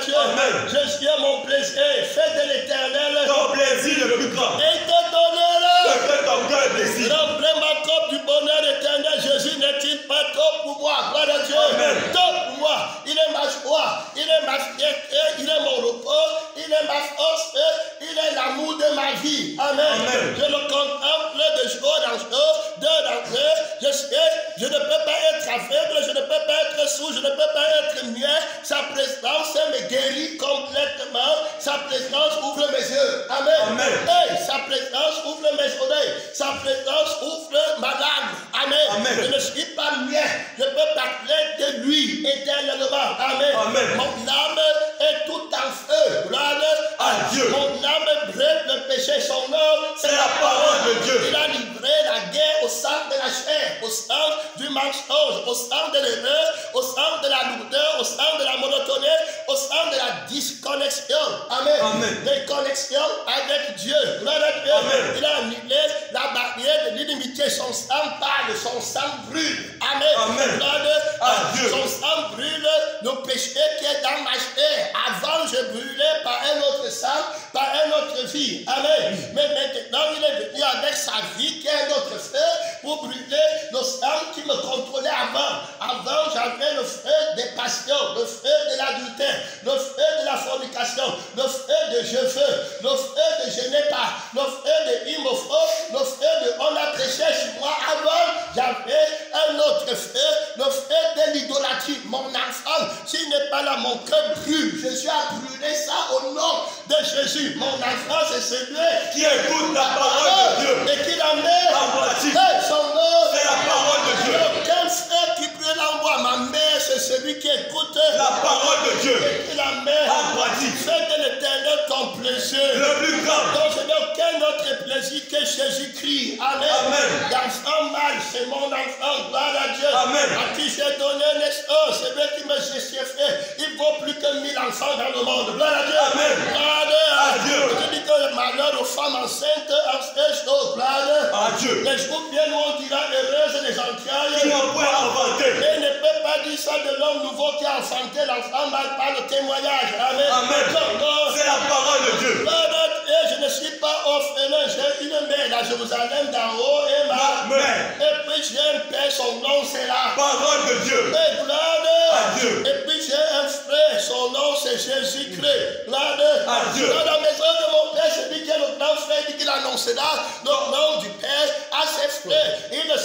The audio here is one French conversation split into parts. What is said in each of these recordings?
Dieu. Amen. Jésus est mon plaisir. Fais de l'Éternel ton plaisir le plus grand. et te donnera. Ce que ton cœur désire. Remplis ma coupe du bonheur éternel. Jésus n'est-il pas top pour moi? Gloire à Dieu. Amen. Top pour moi. Il est ma joie. Il est ma fierté. Il est mon repos. Il est ma force. Il est l'amour de ma vie. Amen. Amen. Je le contemple de jour en jour, d'heure en heure. Je sais, je ne peux pas être aveugle. Je ne peux pas être sourd. Je ne peux pas être muet. Sa présence me guérit complètement. Sa présence ouvre mes yeux. Amen. Amen. Hey, sa présence ouvre mes oreilles. Sa présence ouvre ma langue. Amen. Amen. Je ne suis pas muet. Je peux parler de lui éternellement. Amen. Amen. Mon âme est tout en feu. Gloire à Dieu. Mon âme brûle le péché. Son nom, C'est la parole de Dieu. Il a livré la guerre au sang de la chair, au sang du mensonge, au sang de l'erreur, au sang de la lourdeur, au sang de la monotonie, au sang de la disconnexion. Amen. Amen. Déconnexion avec Dieu. Gloire à Dieu. Amen. Il a annulé la barrière de l'inimitié. Son sang parle, son sang brûle. Amen. Amen. Gloire à Dieu. Son sang brûle le péché qui est dans ma chair. Avant, je brûlais par un autre sang, par une autre vie. Amen. Mais maintenant, il est venu avec sa vie qui est notre feu pour brûler le sang qui me contrôlait avant. Avant, j'avais le feu des passions, le feu de l'adultère, le feu de la fornication, le feu de je veux, le feu de je n'ai pas, le feu de il me faut, le feu de on a prêché sur moi. Avant, j'avais un autre feu, le feu de l'idolâtrie. Mon enfant, s'il n'est pas là, mon cœur brûle. Jésus a brûlé ça au nom de Jésus. Mon enfant, c'est celui Qui écoute la parole de Dieu. et qui la met En pratique. son nom. C'est la parole de Dieu. Quel frère qui brûle en moi? Ma mère, c'est celui qui écoute La parole de Dieu. et qui la met En pratique. Fais de l'éternel ton plaisir. Le plus grand. Donc je n'ai aucun autre plaisir que Jésus-Christ. Amen. Amen. L'enfant mâle, c'est mon enfant. Gloire à Dieu. Amen. À qui j'ai donné naissance. C'est lui qui me fait. Il vaut plus que 1000 enfants dans le monde. Gloire à Dieu. Amen. Gloire À Dieu. Je dis que le malheur aux femmes enceintes en ces choses. Gloire À Dieu. les jours viennent où on dira heureuse les entrailles. Qui n'ont point inventé. Et ne peut pas dire ça de l'homme nouveau qui a enfanté l'enfant mal par le témoignage. Amen. Amen. Non, C'est la parole de Dieu. je ne suis pas orphelin, j'ai une mère à Jérusalem d'en haut et ma Amen. et puis j'ai un père, son nom c'est la Parole de Dieu. et gloire À Dieu. et puis j'ai un frère, son nom c'est Jésus-Christ. Gloire À Dieu. Dans la maison de mon père, c'est lui qui est le grand frère, dit qu'il annoncera le nom du Père à ses frères. Il le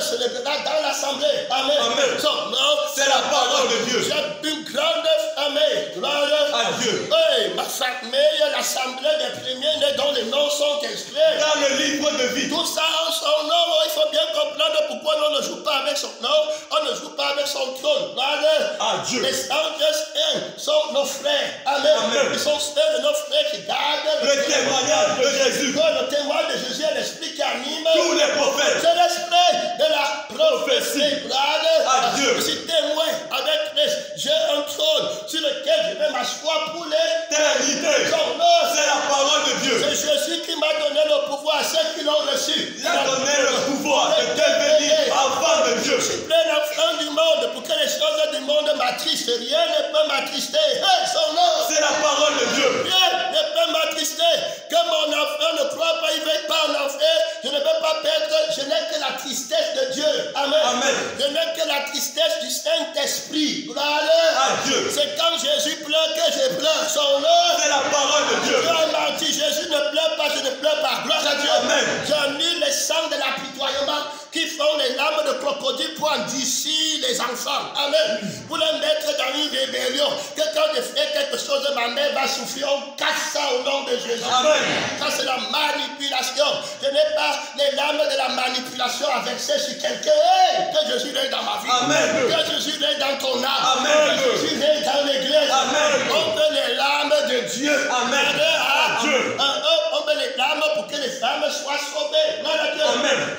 célébrera dans l'assemblée. Amen. Amen. Son nom, C'est la parole de Dieu. j'ai une grande famille. Gloire À Dieu. Hey, ma famille, l'assemblée des premiers nés dont les noms sont inscrits. Dans le livre de vie. Tout ça en son nom, il faut bien comprendre pourquoi on ne joue pas avec son nom, on ne joue pas avec son trône. Gloire À Dieu. Les anges sont nos frères. Amen. Amen. Ils sont ceux de nos frères qui gardent Le témoignage de Jésus. Le témoin de Jésus est l'esprit qui anime Tous les prophètes. c'est l'esprit de la prophétie. Gloire À Dieu. Je suis témoin avec Christ. J'ai un trône sur lequel je vais m'asseoir pour Éternité. son nom. C'est la parole de Dieu. C'est Jésus qui m'a donné le pouvoir à ceux qui l'ont reçu. Il a donné le pouvoir de devenir enfant de Dieu. Je suis plein d'enfants du monde pour que les choses du monde m'attristent. Rien ne peut m'attrister. Hey, son nom. C'est la parole de Dieu. Rien ne peut m'attrister. Que mon enfant ne croit pas, il ne veut pas en enfer. Je ne veux pas perdre. Je n'ai que la tristesse de Dieu. Amen. Amen. Je n'ai que la tristesse du Saint-Esprit. Gloire À Dieu. C'est quand Jésus pleure que je pleure. Son nom. C'est la parole de Dieu. Dieu a menti. Jésus ne pleure pas, je ne pleure pas. Gloire à Dieu. Amen. J'annule les sangs de l'apitoiement qui font les larmes de crocodile pour endurcir les enfants. Amen. Pour les mettre dans une rébellion. Que quand je fais quelque chose, ma mère va souffrir. On casse ça au nom de Jésus. Amen. Ça, c'est la manipulation. Je n'ai pas les larmes de la manipulation à verser sur quelqu'un. Hey, que Jésus règne dans ma vie. Amen. Que Jésus règne dans ton âme. Amen. Que Jésus règne dans l'église. Amen. On veut les larmes de Dieu. Amen. À Dieu. On veut les larmes pour que les femmes soient sauvées. Gloire à Dieu. Amen.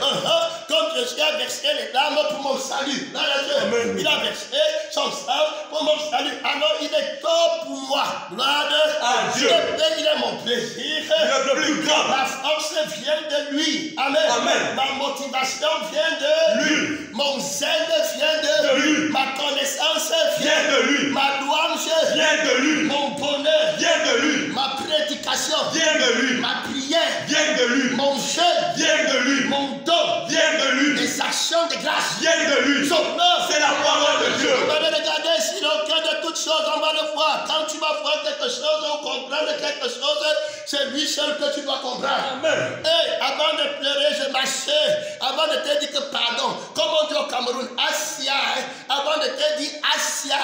Quand Jésus a versé les larmes pour mon salut. Gloire à Dieu. Amen. Il a versé son sang pour mon salut. Alors il est top pour moi. Gloire À Dieu. Il est mon plaisir. Le plus grand. Ma force vient de lui. Amen. Amen. Ma motivation vient de Lui. Mon zèle vient de lui. Ma connaissance Vient de lui. Ma louange Vient de lui. Mon bonheur Vient de lui. ma prédication, Vient de lui. ma prière, Vient de lui. mon jeûne, Vient de lui. mon don, Vient de lui. les actions de grâce, Vient de lui. son œuvre. C'est la parole de Dieu. On va regarder si le cœur de toutes choses, on va le voir. Quand tu vas voir quelque chose ou comprendre quelque chose, c'est lui seul que tu dois comprendre. Amen. Hey, avant de pleurer, je marchais. Avant de te dire que pardon, comme on dit au Cameroun, Assia, hein, avant de te dire Assia,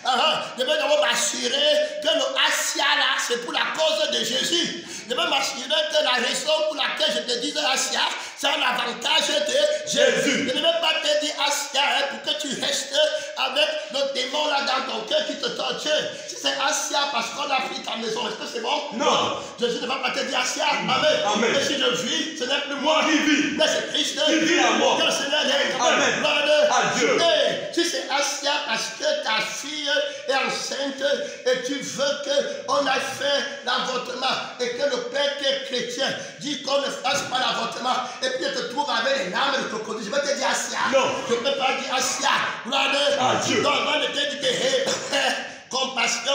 hein, je vais d'abord m'assurer que le Assia là, c'est pour la cause de Jésus. Je vais m'assurer que la raison pour laquelle je te dis Assia, c'est un avantage de Jésus. Je ne vais pas te dire Assia hein, pour que tu restes avec le démon là dans ton cœur qui te torture. Si c'est Assia parce qu'on a pris ta maison, est-ce que c'est bon? Non. Jésus ne va pas te dire Assia. Amen. Amen. Et si je vis, ce n'est plus Moi moi qui vis. mais c'est Christ Qui vit en moi. que le Seigneur est. Amen. Gloire à Dieu. Et si c'est Assia parce que ta fille est enceinte et tu veux qu'on a fait l'avortement et que le père qui est chrétien dit qu'on ne fasse pas l'avortement et puis tu te trouves avec les larmes de crocodile, je vais te dire Assia. Non. Je ne peux pas dire Assia. Gloire à Dieu. Donc, on ne te dit que compassion,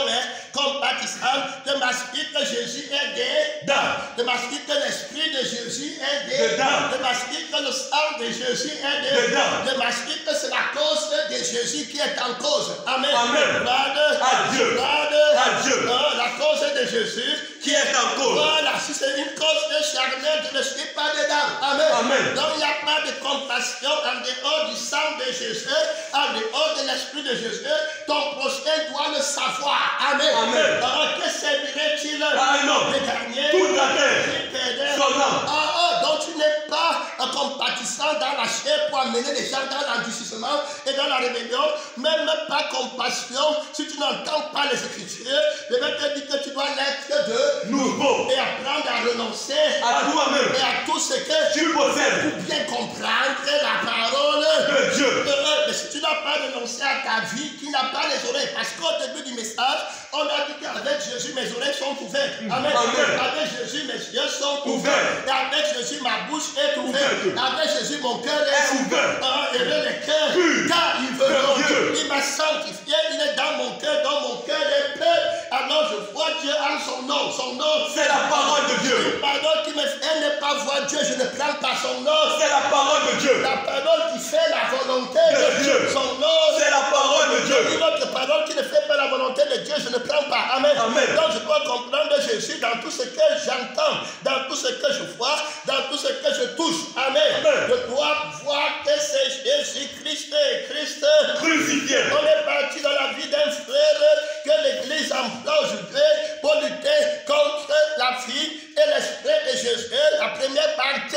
compatissant, de m'assurer que Jésus est dedans, de m'assurer que l'esprit de Jésus est dedans, de m'assurer que le sang de Jésus est dedans, de m'assurer que c'est la cause de Jésus qui est en cause. Amen. Amen. Gloire à Dieu. Gloire à Dieu. La cause de Jésus qui est en cause. Voilà, si c'est une cause de charnel, je ne suis pas dedans. Amen. Amen. Donc il n'y a pas de compassion en dehors du sang de Jésus, en dehors de l'esprit de Jésus. Ton prochain doit le savoir. Amen. Amen. Alors que servirait-il un homme de gagner toute la terre, qui perdait son âme? Donc tu n'es pas compatissant dans la chair pour amener les gens dans l'endurcissement et dans la rébellion, même pas compassion si tu n'entends pas les Écritures. Je vais te dire que tu dois l'être de nouveau et apprendre à renoncer à toi-même et à tout ce que tu possèdes pour bien comprendre la parole de Dieu. Mais si tu n'as pas renoncé à ta vie, qui n'a pas les oreilles, parce qu'au début du message, on a dit qu'avec Jésus, mes oreilles sont ouvertes. Amen. Amen. Avec Jésus, mes yeux sont Ouverts. ouverts. Et avec Jésus, ma bouche est ouverte. Ouverte. Avec Jésus, mon cœur est ouvert. Et le cœur, Pur. car il veut Pur donc. Dieu. Il m'a sanctifié, il est dans mon cœur est pur. Alors je vois Dieu en son nom. Son nom, C'est la parole de Dieu. la parole qui me fait ne pas voir Dieu, je ne prends pas son nom. C'est la parole de Dieu. La parole qui fait la volonté De Dieu. Son nom, C'est la parole de Dieu. une autre parole qui ne fait pas la volonté de Dieu, je ne prends pas. Amen. Amen. Donc je dois comprendre Jésus dans tout ce que j'entends, dans tout ce que je vois, dans tout ce que je touche. Amen. Amen. Je dois voir que c'est Jésus-Christ et Christ. Crucifié. On est parti dans la vie d'un frère que l'Église emploie aujourd'hui pour lutter contre la vie et l'esprit de Jésus. La première partie,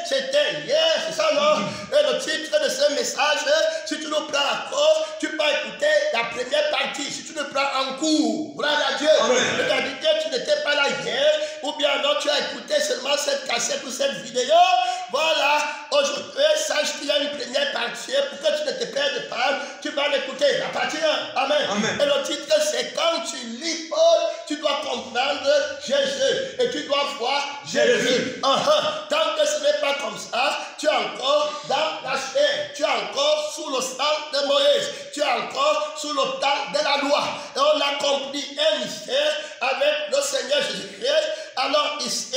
c'était hier, c'est ça non? Et le titre de ce message, si tu nous prends à cause, tu peux écouter la première partie. Si tu nous prends en cours, gloire à Dieu. C'est-à-dire que tu n'étais pas là hier, ou bien non, tu as écouté seulement cette cassette ou cette vidéo. Voilà, aujourd'hui, sache qu'il y a une première partie pour que tu ne te perdes pas. Tu vas l'écouter, la partie 1. Amen. Amen. Et le titre, c'est quand tu lis Paul, tu dois comprendre Jésus. Et tu dois voir Jésus. Tant que ce n'est pas comme ça, tu es encore dans la chair. Tu es encore sous le sang de Moïse. Tu es encore sous le temps de la loi. Et on a compris un mystère avec le Seigneur Jésus-Christ. Alors ici,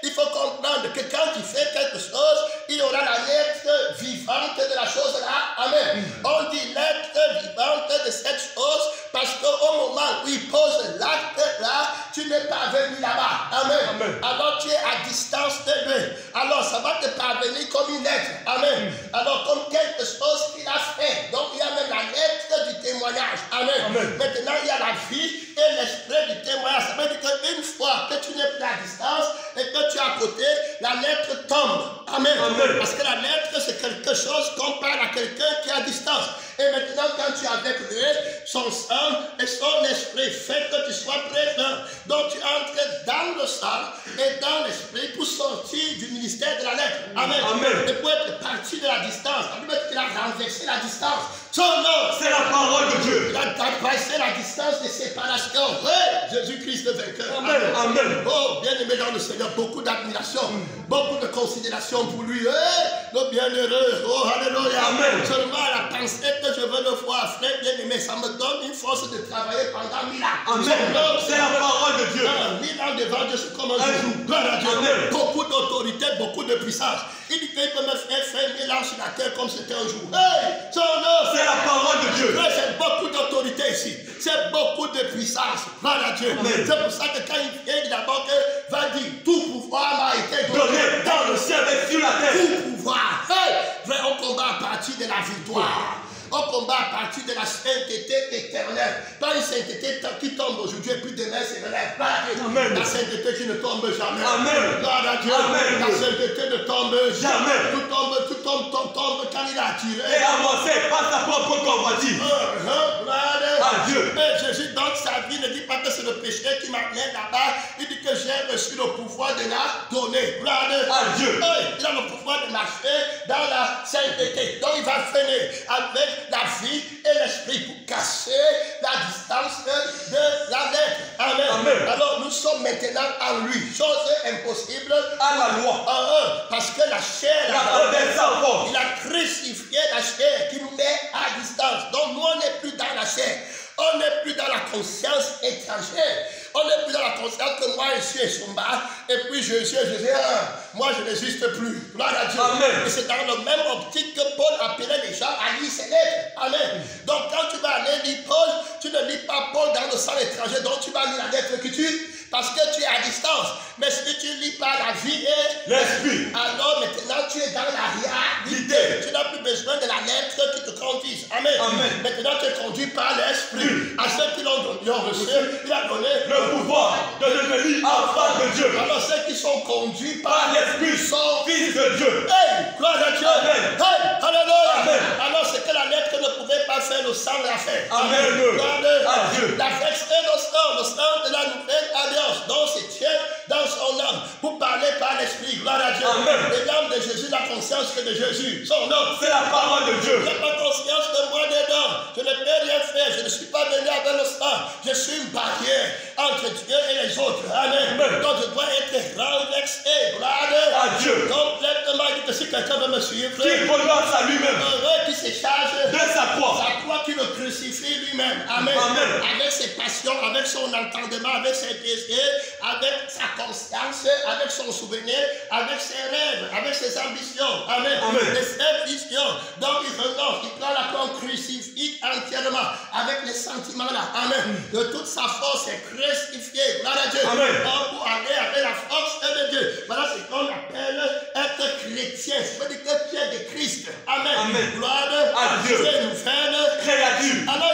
il faut comprendre que quand tu fais quelque chose, il y aura la lettre vivante de la chose là. Amen. On dit lettre vivante de cette chose parce qu'au moment où il pose l'acte là, tu n'es pas venu là-bas. Amen. Amen. Alors tu es à distance de lui. Alors ça va te parvenir comme une lettre. Amen. Alors comme quelque chose qu'il a fait. Donc il y a même la lettre du témoignage. Amen. Amen. Maintenant il y a la vie et l'esprit du témoignage. Ça veut dire qu'une fois que tu n'es plus à distance et que tu es à côté, la lettre tombe. Amen. Amen. Parce que la lettre c'est quelque chose qu'on parle à quelqu'un qui est à distance. Et maintenant quand tu es avec lui, son sang et son esprit fait que tu sois présent. Donc tu entres dans le sang et dans l'esprit pour sortir du ministère de la lettre. Amen. Amen. Et pour être parti de la distance. Ça veut dire qu'il a renversé la distance. Son nom, C'est la parole de Dieu. il a dépassé la distance de séparation. Oui, Jésus-Christ. Christ le vainqueur. Amen. Amen. Oh, bien-aimé dans le Seigneur, beaucoup d'admiration, beaucoup de considération pour lui. Le bienheureux. Oh, alléluia. Amen. Seulement à la pensée que je veux le voir, frère bien-aimé, ça me donne une force de travailler pendant 1000 ans. Amen. C'est la parole de Dieu. 1000 ans devant Dieu, c'est comme un jour. Gloire à Dieu. Amen. Beaucoup d'autorité, beaucoup de puissance. Il dit qu'il peut me faire 1000 ans sur la terre comme c'était un jour. Hey, son nom, C'est la parole de Dieu. c'est beaucoup d'autorité ici. C'est beaucoup de puissance. Gloire à Dieu. Amen. C'est pour ça que quand il vient d'abord, va dire tout pouvoir m'a été donné Donné dans le ciel et sur la terre. tout pouvoir. Hey, frère, on combat à partir de la victoire. On combat à partir de la sainteté éternelle. Pas une sainteté qui tombe aujourd'hui et puis demain se relève. Amen. La sainteté qui ne tombe jamais. Amen. Gloire à Dieu. Amen. La sainteté ne tombe Jamais. Tout tombe quand il a Et attiré. avancé par sa propre convoitise. À Dieu. Et Jésus, dans sa vie, ne dit pas que c'est le péché qui m'a amené là-bas. Il dit que j'ai reçu le pouvoir de la donner. Gloire À Dieu. il a le pouvoir de marcher dans la sainteté. Donc il va finir avec la vie et l'esprit pour casser la distance de la lettre. Amen. Amen. Alors nous sommes maintenant en lui. Chose impossible À la loi. parce que la chair, La rebelle sans force. il a crucifié la chair qui nous met à distance. Donc nous, on n'est plus dans la chair. On n'est plus dans la conscience étrangère. On n'est plus dans la conscience que moi, je suis Esumba. Et puis Jésus, moi, je n'existe plus. Gloire à Dieu. Amen. Et c'est dans le même optique que Paul appelait les gens à lire ses lettres. Amen. Donc quand tu vas aller lire Paul, tu ne lis pas Paul dans le sang étranger. Donc tu vas lire la lettre que tu... Parce que tu es à distance. Mais si tu lis par la vie et L'esprit. alors maintenant tu es dans la réalité. Tu n'as plus besoin de la lettre qui te conduise. Amen. Amen. Maintenant tu es conduit par l'esprit. À ceux qui l'ont reçu, il a donné Le pouvoir de devenir enfant de Dieu. Alors ceux qui sont conduits Par par l'esprit. sont... Fils de Dieu. Hey, gloire à Dieu. Amen. Hey, alléluia. Amen. Alors c'est que la lettre ne pouvait pas faire, le sang l'a fait. Amen. Gloire À Dieu. la texte est le sang de la nouvelle alliance. Donc c'est Dieu dans son âme. Pour parler par l'esprit. Gloire à Dieu. Amen. Et l'âme de Jésus, la conscience que de Jésus. Son nom. C'est la parole de Dieu. Je n'ai pas conscience de moi dedans. Je ne peux rien faire. Je ne suis pas venu avec le sang. Je suis une barrière entre Dieu et les autres. Amen. Amen. Donc je dois être renversé. Gloire À Dieu. complètement. Il dit que si quelqu'un veut me suivre, Qui renonce à lui-même. qui se charge De sa croix. sa croix, qui le crucifie lui-même. Amen. Amen. Avec ses passions, avec son entendement, avec ses désirs, avec sa conscience, avec son souvenir, avec ses rêves, avec ses ambitions. Amen. Amen. De ses visions. Donc il renonce, il prend la croix, crucifie entièrement avec les sentiments là. Amen. De toute sa force est crucifié. Gloire à Dieu. Amen. Donc, pour aller avec la force de Dieu. Voilà ce qu'on appelle être chrétien. Ça veut dire que tu es de Christ. Amen. Amen. Gloire À Dieu. Dieu nous fait Créature. alors,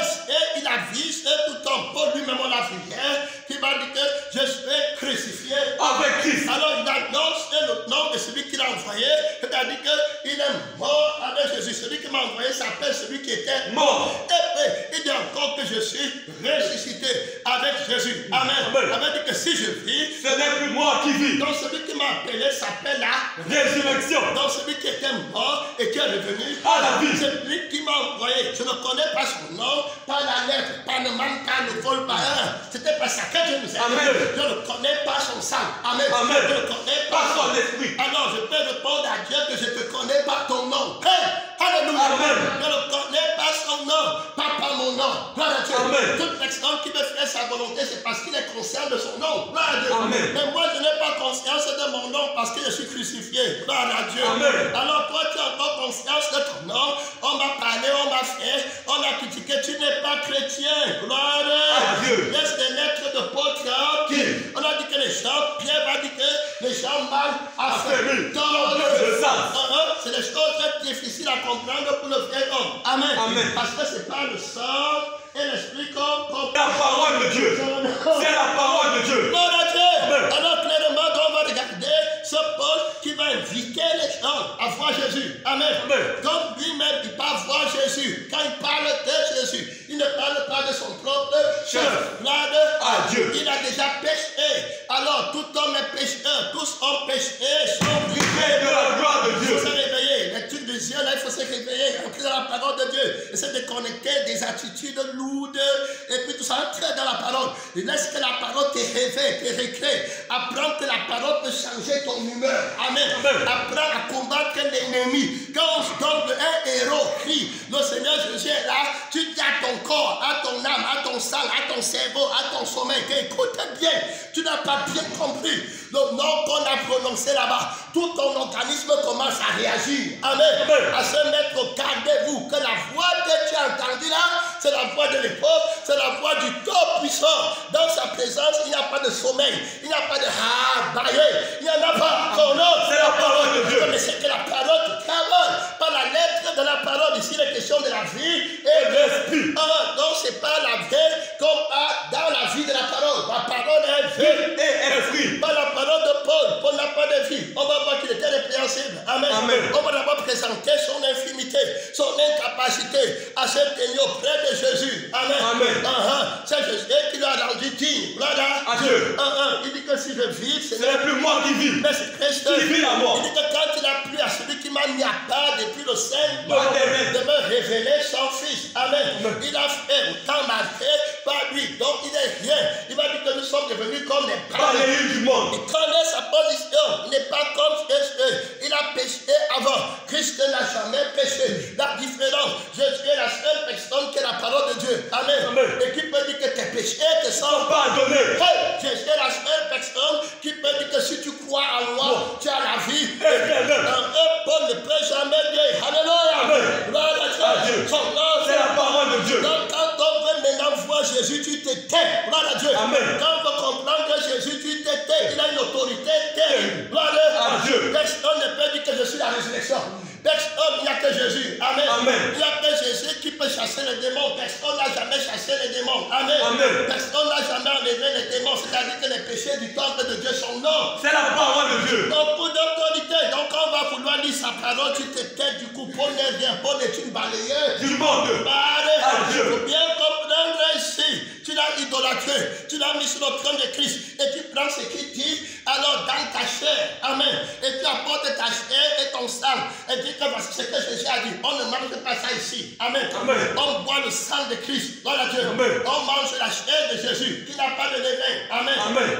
il a vu tout homme. Paul lui-même, on l'a vu hier, qui m'a dit que je serai crucifié Avec Christ. Alors, il annonce le nom de celui qu'il a envoyé, c'est-à-dire qu'il est mort avec Jésus. Celui qui m'a envoyé s'appelle celui qui était Mort. Et puis, il dit encore que je suis ressuscité avec Jésus. Amen. Amen. Ça veut dire que si je vis, Ce n'est plus moi qui vis. donc celui qui m'a appelé s'appelle la Résurrection. donc celui qui était mort et qui est revenu À la vie. c'est lui qui m'a envoyé. Je ne connais pas son nom, pas la lettre, pas le manque, pas le vol, pas un. C'était pas ça que Dieu nous a Amen. dit. Je ne connais pas son sang. Amen. Amen. Je ne connais Par pas son esprit. Alors je peux répondre à Dieu que je ne te connais pas ton nom. Hey, alléluia. Amen. Je ne connais pas son nom, pas mon nom. Gloire à Dieu. Amen. Toute personne qui veut faire sa volonté, c'est parce qu'il est conscient de son nom. Gloire à Dieu. Amen. Mais moi, je n'ai pas conscience de mon nom parce que je suis crucifié. Gloire à Dieu. Amen. Alors toi, tu as encore conscience de ton nom. On m'a parlé, on m'a fait, on a critiqué. Tu n'es pas chrétien. Gloire à Dieu. Laisse des lettres de Paul qui on a dit que les gens, Pierre a dit que les gens mal affairés. Dans le sens. C'est des choses très difficiles à comprendre pour le vrai homme. Amen. Amen. Parce que c'est pas le sang et l'esprit qu'on La parole de Dieu. C'est la parole de Dieu. Gloire à Dieu. Amen. Alors clairement, on va regarder ce Paul qui va inviter les gens à voir Jésus. Amen. Amen. Donc lui-même, il va voir Jésus. Quand il parle de Jésus, il ne parle pas de son propre chef. Gloire à Dieu. Il a déjà péché. Alors tout homme est pécheur. Tous ont péché, sont Près de la gloire de il faut se Dieu. réveiller. Les trucs de Dieu, là, il faut se réveiller. Entrer dans la parole de Dieu. Et c'est déconnecter des attitudes lourdes et puis tout ça, entrer dans la parole. Et laisse que la parole te réveille, te récrée. Apprends que la parole peut changer ton humeur. Amen. Apprends à combattre l'ennemi. Quand on se donne un héros crie, le Seigneur Jésus est là, tu dis à ton corps, à ton âme, à ton sang, à ton cerveau, à ton sommeil, écoute bien, tu n'as pas bien compris le nom qu'on a prononcé là-bas. Tout ton organisme commence à réagir. Amen. À se mettre au gardez-vous, que la voix que tu as entendue là, c'est la voix de l'époque, c'est la voix du Tout-Puissant. Dans sa présence, il n'y a pas de sommeil, il n'y a pas de il n'y en a pas. Son nom, c'est la parole de Dieu. Mais c'est que la parole qui travaille par la lettre de la parole. Ici, la question de la vie et de l'esprit. Donc, ce n'est pas la vie comme dans la vie de la parole. La parole est vie et esprit. Par la parole de Paul, Paul n'a pas de vie. On va voir qu'il était répréhensible. Amen. On va d'abord présenter son infimité, son incapacité à se tenir auprès de Jésus. Amen. C'est Jésus qui lui a rendu digne. Voilà. À Dieu. Il dit que si je vis, ce n'est plus moi qui vis, mais c'est Christ qui vit à moi. Il dit que quand il a plu à celui qui m'a mis à part depuis le sein de me révéler son Fils. Amen. Il a fait autant marqué par lui. Donc il n'est rien. Il va dire que nous sommes devenus comme les païens du monde. Il connaît sa position. Il n'est pas comme Jésus. Il a péché avant. Christ n'a jamais péché. La différence, Jésus est la seule personne qui est la parole de Dieu. Amen. Et qui peut dire que tes péchés te sont pardonnés. Jésus est la seule personne qui peut dire que si tu crois en moi, tu as la vie. Paul ne peut jamais dire. Alléluia. Gloire à Dieu. C'est la parole de Dieu. Donc quand on veut maintenant voir Jésus, tu te tais. Gloire à Dieu. Amen. Quand on veut comprendre que Jésus, tu te tais, il a une autorité terrible. Gloire à Dieu. Personne ne peut dire que je suis la résurrection. Personne, il n'y a que Jésus. Amen. Il n'y a que Jésus qui peut chasser les démons. Personne n'a jamais chassé les démons. Amen. Personne n'a jamais enlevé les démons. C'est-à-dire que les péchés du temple de Dieu sont non. C'est la parole de Dieu. Donc, pour d'autorité. Donc, quand on va vouloir lire sa parole, tu te tais du coup. Paul n'est rien. Paul est une balayeuse du monde. Il faut bien comprendre ici. Tu l'as idolâtré. Tu l'as mis sur le trône de Christ. Et tu prends ce qu'il dit. Alors, dans ta chair. Amen. Et tu apportes ta chair et ton sang. Et tu parce que ce que Jésus a dit, on ne mange pas ça ici. Amen. On boit le sang de Christ. Gloire à Dieu. On mange la chair de Jésus qui n'a pas de levain. Amen.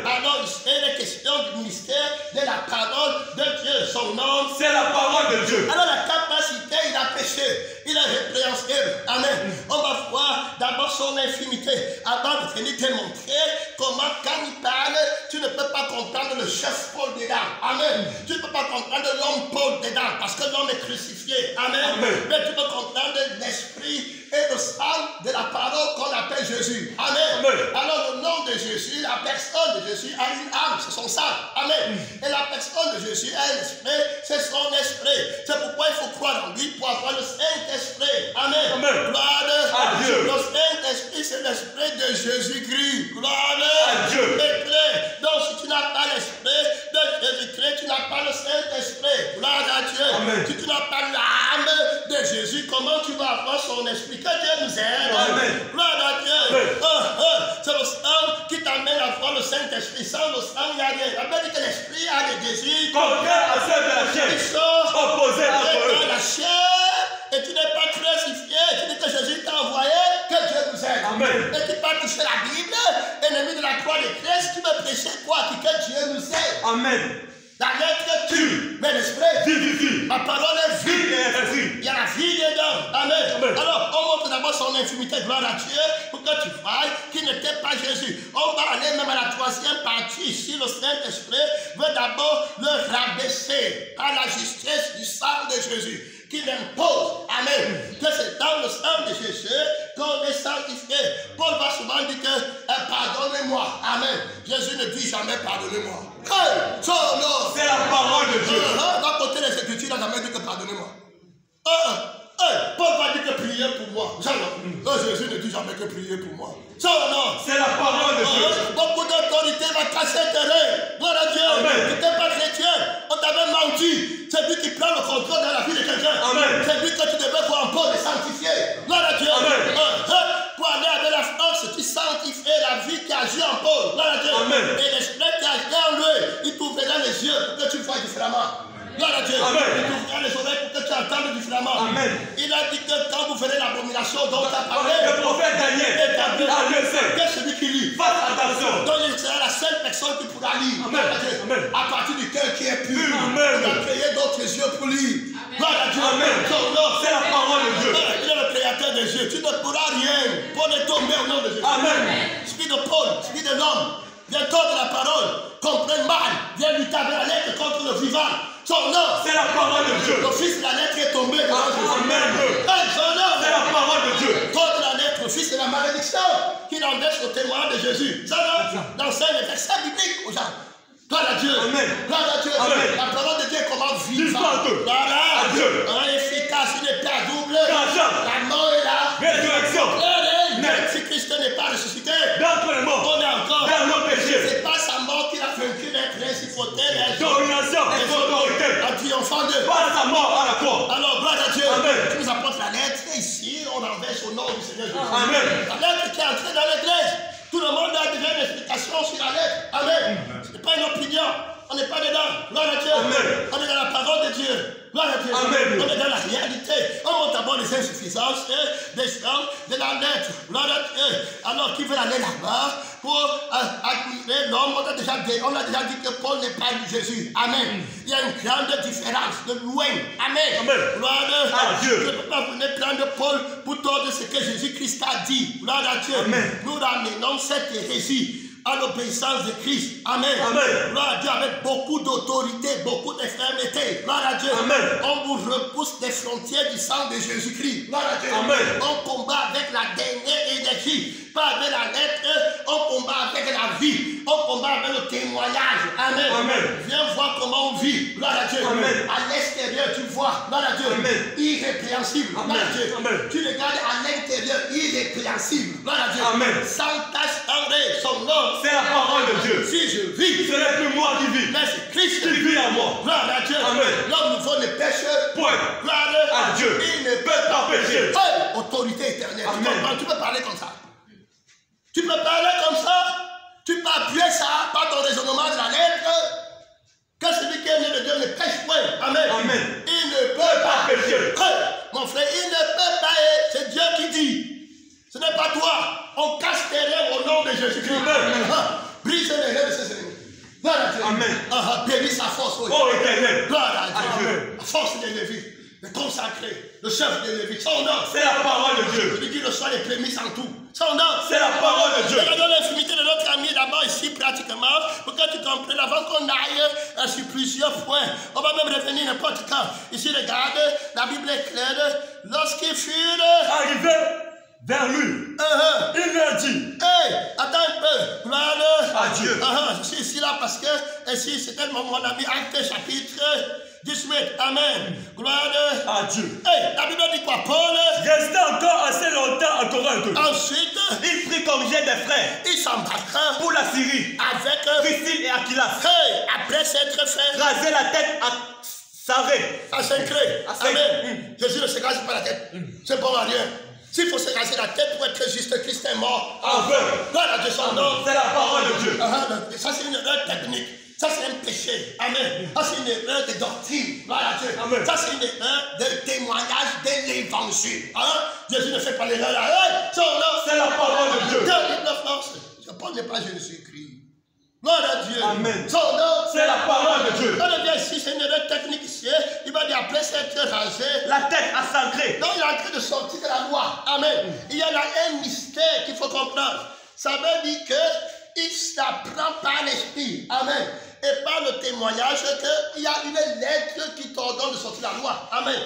Alors, il est question du ministère de la parole de Dieu. Son nom, c'est la parole de Dieu. Alors, la capacité, il a péché. Il est répréhensible. Amen. On va voir d'abord son infimité avant de venir te montrer comment, quand il parle, tu ne peux pas comprendre le chef Paul dedans. Amen. Tu ne peux pas comprendre l'homme Paul dedans parce que l'homme est crucifié. Amen. Mais tu peux comprendre l'esprit et le sang de la parole qu'on appelle Jésus. Amen. Alors le nom de Jésus, la personne de Jésus a une âme, c'est son sang. Amen. Et la personne de Jésus a un esprit, c'est son esprit. C'est pourquoi il faut croire en lui pour avoir le Saint-Esprit. Amen. Gloire à Dieu. Le Saint-Esprit, c'est l'esprit de Jésus-Christ. Gloire à Dieu. Donc si tu n'as pas l'esprit de Jésus-Christ, tu n'as pas le Saint-Esprit. Gloire à Dieu. Si tu n'as pas l'âme de Jésus, comment tu vas avoir son esprit? Que Dieu nous aide. Gloire à Dieu. C'est le sang qui t'amène à voir le Saint-Esprit. Sans le sang, il n'y a rien. La Bible dit que l'esprit a des désirs contraires à ceux de la chair. Ils sont opposés à eux. La chair, et tu n'es pas crucifié. Tu dis que Jésus t'a envoyé. Que Dieu nous aide. Et tu peux toucher la Bible, ennemi de la croix de Christ. Tu veux prêcher quoi? Que Dieu nous aide. Amen. La lettre tue, mais l'esprit vivifie. Ma parole est vie. Il y a la vie dedans. Amen. Alors, on montre d'abord son infimité, gloire à Dieu, pour que tu vois qu'il n'était pas Jésus. On va aller même à la troisième partie. Ici, le Saint-Esprit veut d'abord le rabaisser par la justice du sang de Jésus qu'il impose. Amen. Que c'est dans le sang de Jésus qu'on est sanctifié. Paul va souvent dire que pardonnez-moi. Amen. Jésus ne dit jamais pardonnez-moi. C'est la parole de Dieu. On va côté les Écritures, il n'a jamais dit que pardonnez-moi. Paul va dire que priez pour moi. Jésus ne dit jamais que priez pour moi. C'est la parole de Dieu. Beaucoup d'autorité va casser tes rêves. Gloire à Dieu. Tu n'étais pas chrétien. On t'avait menti. C'est lui qui prend le contrôle dans la vie de quelqu'un. C'est lui que tu devais voir en Paul et sanctifier. Gloire à Dieu. Pour aller avec la force, tu sanctifies la vie qui agit en Paul. Gloire à Dieu. Et l'esprit qui agit en lui, il t'ouvrira les yeux pour que tu vois différemment. Gloire à Dieu. Amen. Il t'ouvrira les oreilles pour que tu entendes différemment. Amen. Il a dit que quand vous verrez l'abomination dont tu as parlé, Le prophète Daniel a le sait. que celui qui lit, Faites attention. donc il sera la seule personne qui pourra lire. Amen. Gloire à Dieu. Amen. À partir du cœur qui est pur. Amen. Il a créé d'autres yeux pour lire. Gloire à Dieu. Amen. Son nom, C'est la parole de Dieu. il est le créateur des yeux. Tu ne pourras rien. Paul est tombé au nom de Jésus. Amen. Esprit de Paul, esprit de l'homme, viens tordre la parole, comprenne mal, viens lui taper la lettre contre le vivant. Son nom, C'est la parole de Dieu. le fils de la lettre est tombé devant Jésus. Amen. Hey, son nom, C'est la parole de Dieu. tordre la lettre, le fils de la malédiction, qui empêche le témoin de Jésus. Ça enseigne les versets bibliques aux gens. Gloire à Dieu. Amen. Gloire à Dieu. Amen. La parole de Dieu est comment vivre. Vivante. Gloire À Dieu. efficace, une épée à double. Tranchant. La mort est là. Résurrection. Même si Christ n'est pas ressuscité, D'entre les morts. on est encore. Dans nos péchés. C'est pas sa mort qu'il a vaincu les principautés, les Domination et autorité. en triomphant d'eux. Par sa mort à la croix. Alors, gloire à Dieu. Amen. Tu nous apportes la lettre et ici, on renverse au nom du Seigneur Jésus. Amen. La lettre qui est entrée dans l'église. Tout le monde a déjà une explication sur la lettre. Amen. Ce n'est pas une opinion. On n'est pas dedans. Gloire à Dieu. Amen. On est dans la parole de Dieu. Gloire à Dieu. Amen. On est dans la réalité. On montre d'abord les insuffisances des gens de la lettre. Gloire à Dieu. Alors, qui veut aller là-bas pour admirer l'homme? On a déjà dit que Paul n'est pas Jésus. Amen. Il y a une grande différence de loin. Amen. Amen. Gloire À Dieu. Je ne peux pas venir prendre Paul pour tordre ce que Jésus-Christ a dit. Gloire à Dieu. Amen. Nous ramenons cette hérésie à l'obéissance de Christ. Amen. Amen. Gloire à Dieu avec beaucoup d'autorité, beaucoup de fermeté. Gloire à Dieu. Amen. On vous repousse des frontières du sang de Jésus-Christ. Gloire à Dieu. Amen. On combat avec la dernière énergie. Pas avec la lettre, on combat avec la vie. On combat avec le témoignage. Amen. Amen. Viens voir comment on vit. Gloire à Dieu. Amen. À l'extérieur, tu vois. Gloire à Dieu. Amen. Irrépréhensible. Gloire à Dieu. Amen. Tu regardes à l'intérieur, irrépréhensible. Gloire à Dieu. Amen. Sans tache en son nom. C'est la parole de Dieu. Si je vis, Ce n'est plus moi qui vis. mais c'est Christ Qui vit en moi. Gloire à Dieu. Amen. L'homme nouveau ne pêche. Point. Gloire À Dieu. Il ne peut Pas pécher. Hey, autorité éternelle. Tu Amen. comprends? Tu peux parler comme ça. Tu peux parler comme ça. Tu peux appuyer ça par ton raisonnement de la lettre. Que celui qui est né de Dieu ne pêche point. Amen. Amen. Il ne peut pas pécher. Hey, mon frère, il ne peut pas. C'est Dieu qui dit. Ce n'est pas toi. On casse tes rêves au nom de Jésus-Christ. Amen. Brise les rêves de ses ennemis. Gloire à Dieu. Amen. Bénis sa force. Oui. Oh éternel. Gloire à Dieu. Amen. La force des Lévites. Le consacré. Le chef des Lévites. Son nom. C'est la parole de Dieu. Celui qui reçoit les prémices en tout. Son nom. C'est la parole de Dieu. Regardons l'infimité de notre ami d'abord ici pratiquement pour que tu comprennes avant qu'on aille sur plusieurs points. On va même revenir n'importe quand. Ici regarde, la Bible est claire. Lorsqu'ils furent Arrivé vers lui, il lui a dit, hey, attends un peu. Gloire à Dieu. Je suis ici là parce que ici c'était mon ami Acte chapitre 18. Amen. Gloire à Dieu. Hey, la Bible dit quoi? Paul Resté encore assez longtemps à Corinthe. ensuite Il prit congé des frères il s'embarqua pour la Syrie. avec Priscille et Aquilas. hey, après s'être fait Raser la tête à Saré. à s'increr. À s'increr. Amen. Jésus ne se rase pas la tête. C'est bon à rien. S'il faut se raser la tête pour être juste, Christ est mort. Aveugle. Gloire à Dieu, son nom. C'est la parole de Dieu. Ça, c'est une erreur technique. Ça, c'est un péché. Amen. Ça, c'est une erreur de doctrine. Gloire à Dieu. Amen. Ça, c'est une erreur de témoignage de l'évangile. Jésus ne fait pas l'erreur là. Hey, son nom. C'est la parole de Dieu. Paul n'est pas Jésus-Christ. Gloire à Dieu. Amen. Son nom. C'est la parole de Dieu. On revient ici, c'est une erreur technique ici. Il va dire après s'être rasé. La tête à s'ancrer. Donc il est en train de sortir de la loi. Amen. Il y a là un mystère qu'il faut comprendre. Ça veut dire qu'il s'apprend par l'esprit. Amen. Et par le témoignage qu'il y a une lettre qui t'ordonne de sortir de la loi. Amen.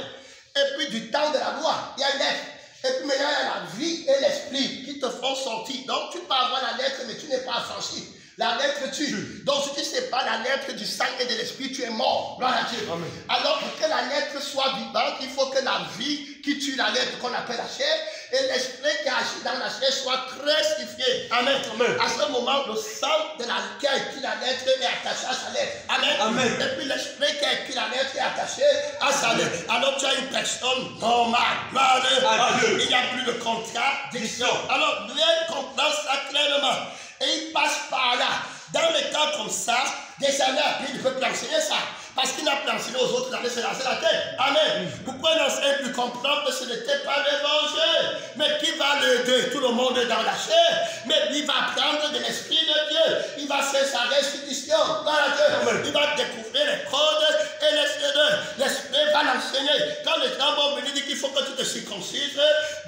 Et puis du temps de la loi, il y a une lettre. Et puis maintenant, il y a la vie et l'esprit qui te font sortir. Donc tu peux avoir la lettre, mais tu n'es pas affranchi. La lettre tue. Donc si tu ne sais pas la lettre du sang et de l'esprit, tu es mort. Gloire à Dieu. Amen. Alors pour que la lettre soit vivante, il faut que la vie qui tue la lettre qu'on appelle la chair et l'esprit qui agit dans la chair soit crucifié. Amen. Amen. À ce moment, le sang de la qui a écrit la lettre est attaché à sa lettre. Amen. Amen. Et puis l'esprit qui a écrit la lettre est attaché à sa lettre. Alors tu as une personne normale. Gloire à Dieu. Il n'y a plus de contradiction. Alors, Dieu comprend ça clairement. Et il passe par là. Dans les cas comme ça, des années après, il ne peut plus enseigner ça. Parce qu'il n'a plus enseigné aux autres d'aller se lancer la tête. Amen. Pourquoi un enseignant peut comprendre que ce n'était pas l'évangile, mais qui va l'aider? Tout le monde est dans la chair, mais il va prendre de l'Esprit de Dieu. Il va faire sa restitution. Il va découvrir les codes et l'Esprit va l'enseigner. Quand les gens vont venir dire qu'il faut que tu te circoncises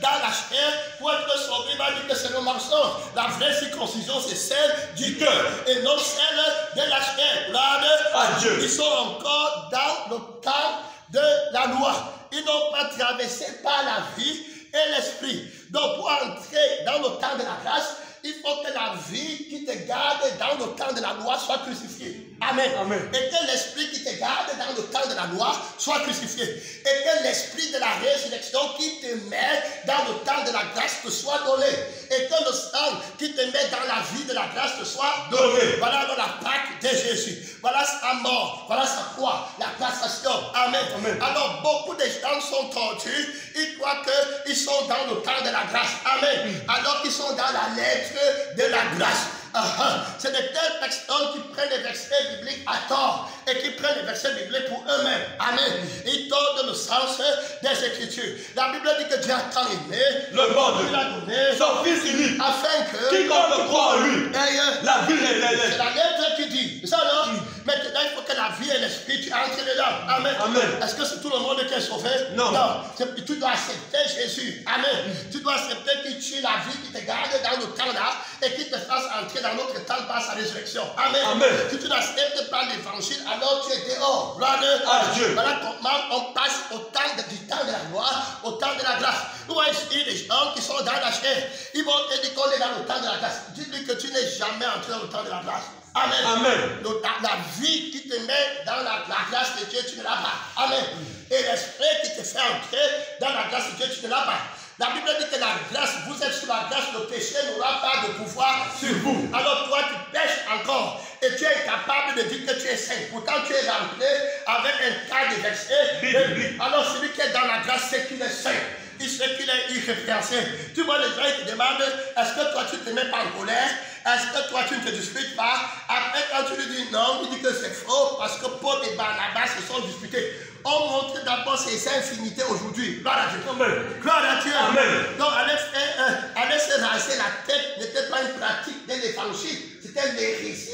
dans la chair pour être sauvé, il va dire que c'est le mensonge. La vraie circoncision, c'est celle du cœur et non celle de la chair. Gloire à Dieu. Ils sont encore dans le temps de la loi. Ils n'ont pas traversé par la vie et l'esprit. Donc pour entrer dans le temps de la grâce, il faut que la vie qui te garde dans le temps de la loi soit crucifiée. Amen. Amen. Et que l'esprit qui te garde dans le temps de la loi soit crucifié. Et que l'esprit de la résurrection qui te met dans le temps de la grâce te soit donné. Et que le sang qui te met dans la vie de la grâce te soit donné. Voilà la Pâque de Jésus. Voilà sa mort. Voilà sa croix. La cassation. Amen. Amen. Alors beaucoup de gens sont tordus. Ils croient qu'ils sont dans le temps de la grâce. Amen. Alors qu'ils sont dans la lettre de la grâce. C'est de telles personnes qui prennent les versets bibliques à tort et qui prennent les versets bibliques pour eux-mêmes. Amen. Ils tordent le sens des Écritures. La Bible dit que Dieu a tant aimé le monde, il a donné son Fils unique, afin que quiconque croit en lui, la vie est c'est la lettre qui dit. C'est ça, non? Maintenant, il faut que la vie et l'esprit, tu entres dedans. Amen. Amen. Est-ce que c'est tout le monde qui est sauvé? Non. Non. Tu dois accepter Jésus. Amen. Tu dois accepter qu'il tue la vie, qui te garde dans le temps là et qu'il te fasse entrer dans notre temps par sa résurrection. Amen. Amen. Si tu n'acceptes pas l'évangile, alors tu es dehors. Gloire à Dieu. Voilà comment on passe du temps de la loi au temps de la grâce. Nous voyons ici des gens qui sont dans la chair. Ils vont te dire qu'on est dans le temps de la grâce. Dis-lui que tu n'es jamais entré dans le temps de la grâce. Amen. Amen. La vie qui te met dans la grâce de Dieu, tu ne l'as pas. Amen. Et l'esprit qui te fait entrer dans la grâce de Dieu, tu ne l'as pas. La Bible dit que la grâce, vous êtes sous la grâce, le péché n'aura pas de pouvoir sur vous. Alors toi, tu pêches encore et tu es incapable de dire que tu es saint. Pourtant, tu es rentré avec un tas de versets. Alors celui qui est dans la grâce, c'est qu'il est saint. Il sait qu'il est irréférencé. Tu vois, les gens ils te demandent, est-ce que toi tu ne te mets pas en colère? Est-ce que toi tu ne te disputes pas? Après, quand tu lui dis non, il dit que c'est faux parce que Paul et Barnabas se sont disputés. On montre d'abord ses infinités aujourd'hui. Gloire à Dieu. Amen. Gloire à Dieu. Amen. Donc, aller se raser la tête n'était pas une pratique de l'évangile. C'était l'hérésie.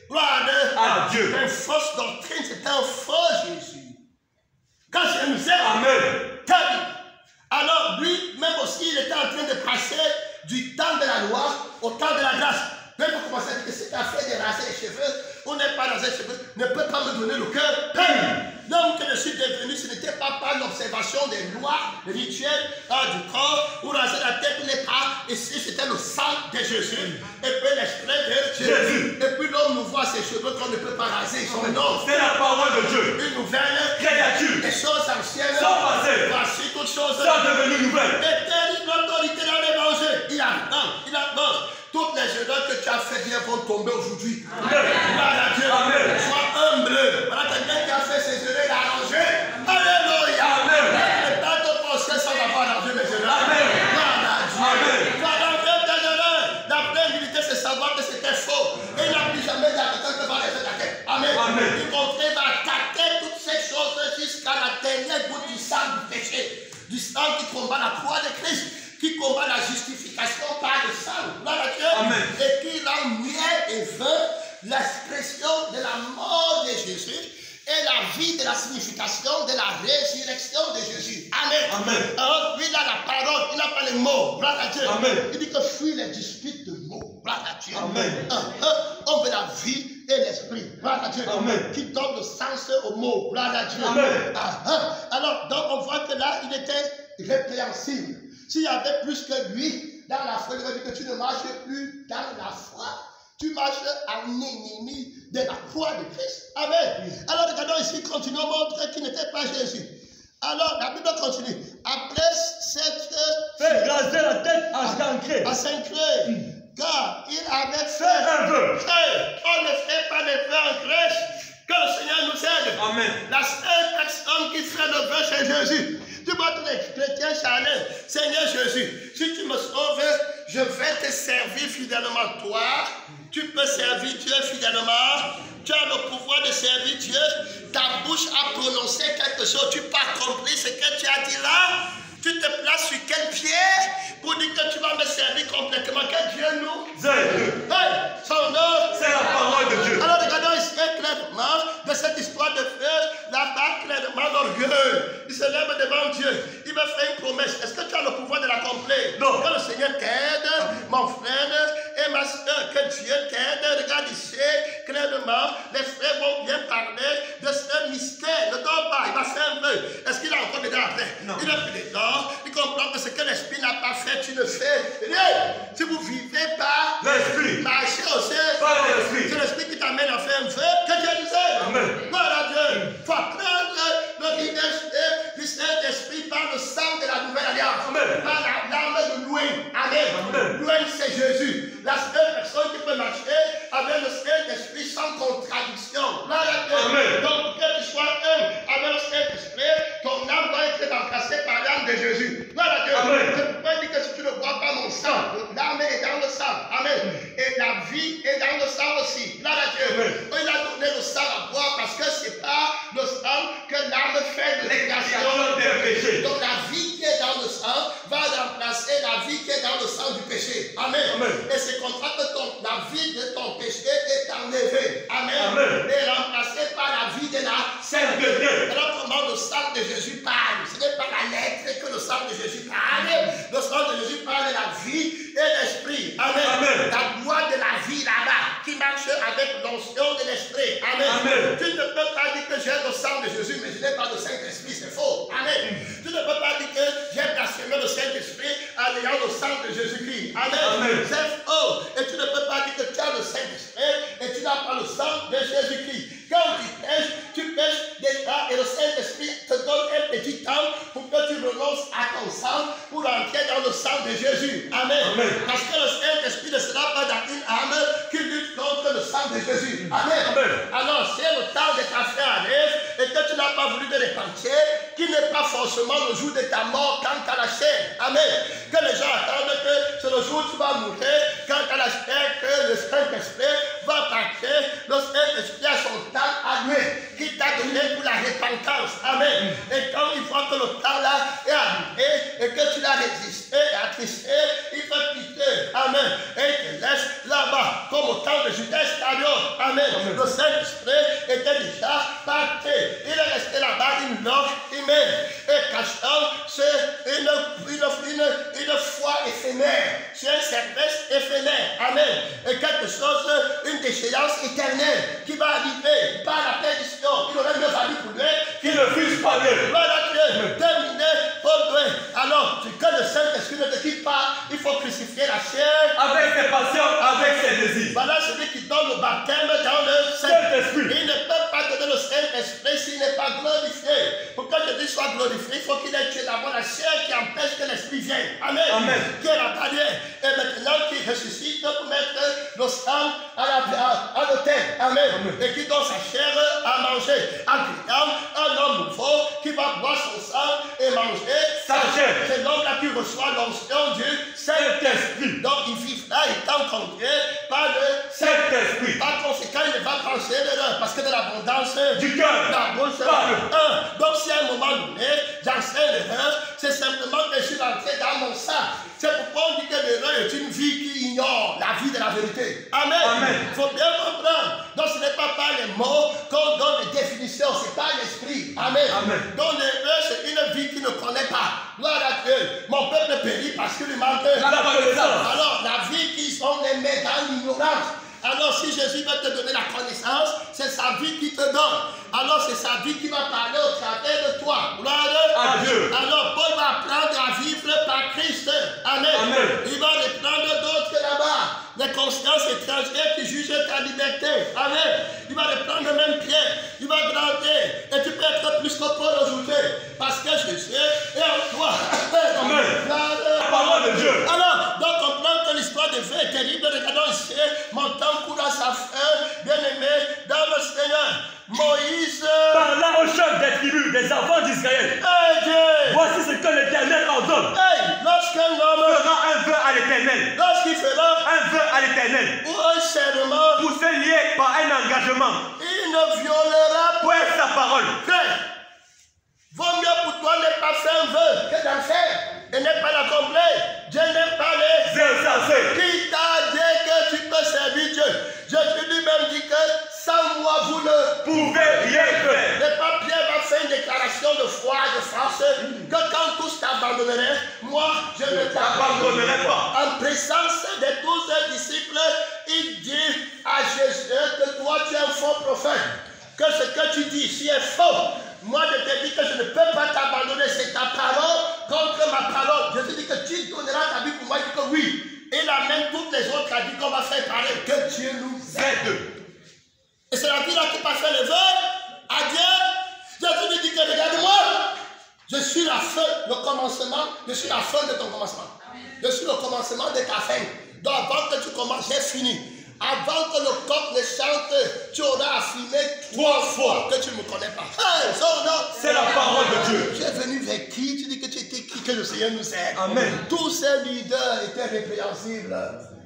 Gloire à Dieu. Une fausse doctrine, c'était un faux Jésus. Quand je nous aime, amen. Alors, lui, même aussi, il était en train de passer du temps de la loi au temps de la grâce. Même pour commencer à dire que cette affaire de raser les cheveux, on n'est pas rasé les cheveux, ne peut pas me donner le cœur plein. L'homme que je suis devenu, ce n'était pas par l'observation des lois rituelles du corps, ou raser la tête, les pas. Ici, c'était le sang de Jésus. Et puis l'esprit de Jésus. Et puis l'homme nous voit ses cheveux qu'on ne peut pas raser. Ils sont énormes. C'est la parole de Dieu. Une nouvelle créature. Les choses anciennes sont passées. Voici toutes choses sont devenues nouvelles. Et telle l'autorité dans l'évangile. Il avance. Toutes les erreurs que tu as fait bien vont tomber aujourd'hui. Amen. Amen. Sois humble. Voilà quelqu'un qui a fait ses erreurs, il a arrangé. Alléluia. Amen. Ne pas te penser sans avoir arrangé mes erreurs. Amen. Amen. La vraie humilité, c'est savoir que c'était faux. Et il n'a plus jamais dit à quelqu'un que va les attaquer. Amen. Amen. Il va attaquer toutes ces choses jusqu'à la dernière goutte du sang du péché. Du sang qui combat la croix de Christ, qui combat la justification par le sang. Gloire à Dieu. Amen. Et qui rend muet et vain l'expression de la mort de Jésus et la vie de la signification de la résurrection de Jésus. Amen. Amen. Alors, lui, il a la parole, il n'a pas les mots. Gloire à Dieu. Amen. Il dit que fuit les disputes de mots. Gloire à Dieu. Amen. On veut la vie et l'esprit. Gloire à Dieu. Amen. Qui donne le sens aux mots. Gloire à Dieu. Amen. Alors, donc, on voit que là, il était répréhensible. S'il y avait plus que lui dans la foi, il aurait dit que tu ne marches plus dans la foi. Tu marches en ennemi de la croix de Christ. Amen. Alors regardons ici, continuons, montre qu'il n'était pas Jésus. Alors la Bible continue. Après cette... Fait raser la tête à Saint-Cré. Car il avait fait un vœu. On ne fait pas de vœu en Grèce. Que le Seigneur nous aide. Amen. La seule personne qui fait le vœu, c'est Jésus. Tu vois tous les chrétiens charnels. Seigneur Jésus, si tu me sauves, je vais te servir fidèlement toi tu peux servir Dieu fidèlement. Tu as le pouvoir de servir Dieu. Ta bouche a prononcé quelque chose. Tu peux accomplir ce que tu as dit là. Tu te places sur quel pied pour dire que tu vas me servir complètement. Que Dieu nous aide. Hey, son nom. C'est la parole de Dieu. Alors regardons ici clairement de cette histoire de frère, là-bas clairement l'orgueil. Il se lève devant Dieu. Il me fait une promesse. Est-ce que tu as le pouvoir de l'accomplir? Non. Que le Seigneur t'aide, mon frère et ma soeur. Que Dieu t'aide. Regarde ici clairement. Les frères vont bien parler de ce mystère. Ne dors pas. Il va faire un peu. Est-ce qu'il a encore des dents après? Non. Il a plus des dents. Il comprend que ce que l'esprit n'a pas fait, tu ne fais rien. Si vous vivez par l'esprit, marchez aussi par l'esprit. C'est l'esprit qui t'amène à faire un vœu. Que Dieu nous aide. Amen. Voilà Dieu. Il faut apprendre le leadership du Saint-Esprit par le sang de la nouvelle alliance. Amen. Par la larme de louange. Amen. Amen. Louange, c'est Jésus. La seule personne qui peut marcher avec le Saint-Esprit sans contradiction. Voilà Dieu. Amen. Donc, que tu sois un avec le Saint-Esprit, ton âme doit être remplacée par l'âme de Jésus. Voilà Dieu. Amen. Je peux dire que si tu ne bois pas mon sang, l'âme est dans le sang. Amen. Et la vie est dans le sang aussi. Voilà Dieu. Amen. Il a donné le sang à boire parce que ce n'est pas le sang que l'âme fait de l'expiation l'expiation des péchés. Donc la vie qui est dans le sang va remplacer la vie qui est dans le sang du péché. Amen. Amen. Et c'est comme ça que la vie de ton péché est enlevée. Amen. Amen. Et remplacée par la vie de la Sainteté. Alors comment le sang de Jésus parle? Ce n'est pas la lettre que le sang de Jésus parle. Le sang de Jésus parle de la vie et l'esprit. Amen. Amen. La loi de la vie là-bas qui marche avec l'onction de l'esprit. Amen. Amen. Tu ne peux pas dire que j'ai le sang de Jésus, mais je n'ai pas le Saint-Esprit. C'est faux. Amen. Tu ne peux pas dire que j'ai blasphémé le Saint-Esprit en ayant le sang de Jésus-Christ. Amen. Amen. C'est faux. Et tu ne peux pas dire que tu as le Saint-Esprit et tu n'as pas le sang de Jésus-Christ. Quand tu pêches déjà et le Saint-Esprit te donne un petit temps pour que tu renonces à ton sang pour entrer dans le sang de Jésus. Amen. Amen. Parce que le Saint-Esprit ne sera pas dans une âme qui lutte contre le sang de Jésus. Amen. Amen. Alors, c'est le temps de ta fait à rêve et que tu n'as pas voulu te repentir, qui n'est pas forcément le jour de ta mort quant à la chair. Amen. Que les gens attendent que c'est le jour où tu vas mourir, quant à la chair, que le Saint-Esprit va partir. Le Saint-Esprit a son temps à lui, qui t'a donné pour la repentance. Amen. Et quand il voit que le temps là est arrivé et que tu l'as résisté et attristé, il fait pitié. Amen. Et il te laisse là-bas, comme au temps de Judas Iscariote. Amen. Le Saint-Esprit était déjà parti. Il est resté là-bas une heure humaine. Et cachant, c'est une foi éphémère. C'est un service éphémère. Amen. Et quelque chose, une déchéance éternelle qui va arriver par la perdition. Il aurait mieux fallu pour lui Qu'il ne puisse pas dire. voilà Dieu, terminé pour lui. Alors, que le Saint-Esprit ne te quitte pas, il faut crucifier la chair. Avec ses passions, avec ses désirs. Voilà celui qui donne le baptême dans le Saint-Esprit. Il ne peut pas donner le Saint-Esprit s'il n'est pas glorifié. Pour que Jésus soit glorifié, il faut qu'il ait tué d'abord la chair qui empêche que l'Esprit vienne. Amen. Amen. Qui est la barrière. Et maintenant, qui ressuscite pour mettre le sang à l'autel. Amen. Et qui donne sa chair à manger. En criant, un homme nouveau qui va boire son sang et manger Sa chair. C'est l'homme-là qui reçoit l'onction du Saint-Esprit. Donc il vit là étant conduit par le Saint-Esprit. Par conséquent, il ne va penser l'erreur parce que de l'abondance Du cœur. la bouche Parle. Donc si à un moment donné, j'enseigne l'erreur, c'est simplement que je suis entré dans mon sang. C'est pourquoi on dit que l'erreur est une vie qui ignore la vie de la vérité. Amen. Amen. Il faut bien comprendre. Donc ce n'est pas par les mots qu'on donne des définitions, c'est par l'esprit. Amen. Amen. Donc l'erreur, c'est une vie qui ne connaît pas. Gloire à Dieu. Mon peuple périt parce qu'il lui manque La connaissance. Alors la vie qui sont les met dans l'ignorance. Alors si Jésus va te donner la connaissance, c'est sa vie qui te donne. Alors c'est sa vie qui va parler au travers de toi. Gloire à Dieu. Alors Paul va apprendre à vivre par Christ. Amen. Amen. Il va reprendre d'autres là-bas. Les consciences étrangères qui jugent ta liberté. Amen. Il va reprendre même Pierre. Il va grandir. Et tu peux être plus que Paul aujourd'hui. Parce que Jésus est en toi. Amen. La parole de Dieu. Alors, donc comprendre que l'histoire de vie est terrible. Regardons ici. Mon temps court à sa fin. Bien-aimé dans le Seigneur. Moïse parla au chef des tribus des enfants d'Israël. Hey Dieu. Voici ce que l'Éternel ordonne. Hey, lorsqu'un homme Fera un vœu à l'Éternel. lorsqu'il fera Un vœu à l'Éternel, ou un serment, pour se lier par un engagement, il ne violera pour point sa parole. Frère, vaut mieux pour toi ne pas faire un vœu que d'en faire et ne pas l'accomplir. Dieu n'aime pas les insensés. Qui t'a dit que tu peux servir Dieu? Jésus lui-même dit que sans moi vous ne Pouvez rien faire. Le pape Pierre va faire une déclaration de foi et de force que quand tous t'abandonneraient, moi je ne t'abandonnerai pas. En présence de tous ses disciples, il dit à Jésus que toi tu es un faux prophète, que ce que tu dis ici est faux. Moi je te dis que je ne peux pas t'abandonner, c'est ta parole contre ma parole. Jésus dit que tu donneras ta vie pour moi, il dit que oui. Et il amène toutes les autres qui a dit qu'on va faire pareil, que Dieu nous aide. Et c'est la vie là qui passe le vœu à Dieu. Jésus lui dit que regarde-moi, je suis la fin, le commencement, je suis la fin de ton commencement. Je suis le commencement de ta fin. Donc avant que tu commences, j'ai fini. Avant que le coq ne chante, tu auras affirmé 3 fois que tu ne me connais pas. Hey, c'est la parole de Dieu. Tu es venu vers qui? Tu dis que tu étais qui? Que le Seigneur nous aide. Amen. Tous ces leaders étaient répréhensibles.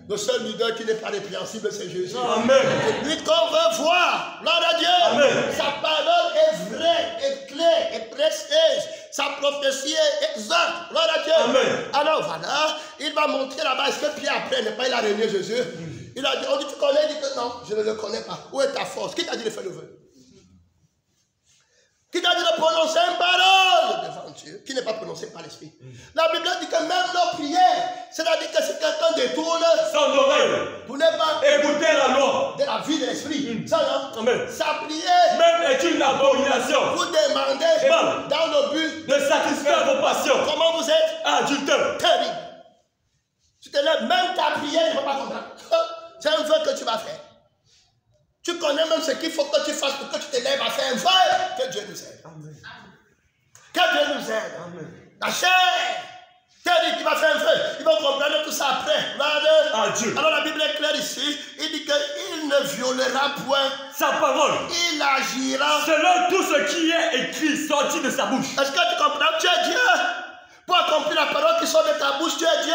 Le seul leader qui n'est pas répréhensible, c'est Jésus. Amen. C'est lui qu'on veut voir. Gloire à Dieu. Amen. Sa parole est vraie, est claire, est précieuse. Sa prophétie est exacte. Gloire à Dieu. Amen. Alors voilà, il va montrer là-bas. Est-ce que Pierre après n'est pas il a réuni Jésus? Il a dit, on dit, tu connais? Il dit que non, je ne le connais pas. Où est ta force? Qui t'a dit de faire le vœu? Qui t'a dit de prononcer une parole devant Dieu qui n'est pas prononcée par l'Esprit? La Bible dit que même nos prières, c'est-à-dire que si quelqu'un détourne son oreille pour ne pas écouter la loi de la vie de l'Esprit, ça non? Amen. Sa prière même est une abomination. vous demandez Amen. dans le but de satisfaire vos passions. Comment vous êtes? Adultère. Terrible. Tu te lèves, même ta prière ne va pas comprendre. C'est un vœu que tu vas faire. Tu connais même ce qu'il faut que tu fasses pour que tu te lèves à faire un vœu. Que Dieu nous aide. Amen. Que Dieu nous aide. Amen. La chair, terrible, il va faire un vœu. Il va comprendre tout ça après. Dieu. Alors la Bible est claire ici. Il dit qu'il ne violera point sa parole. Il agira selon tout ce qui est écrit, sorti de sa bouche. Est-ce que tu comprends? Tu es Dieu. Pour accomplir la parole qui sort de ta bouche, tu es Dieu.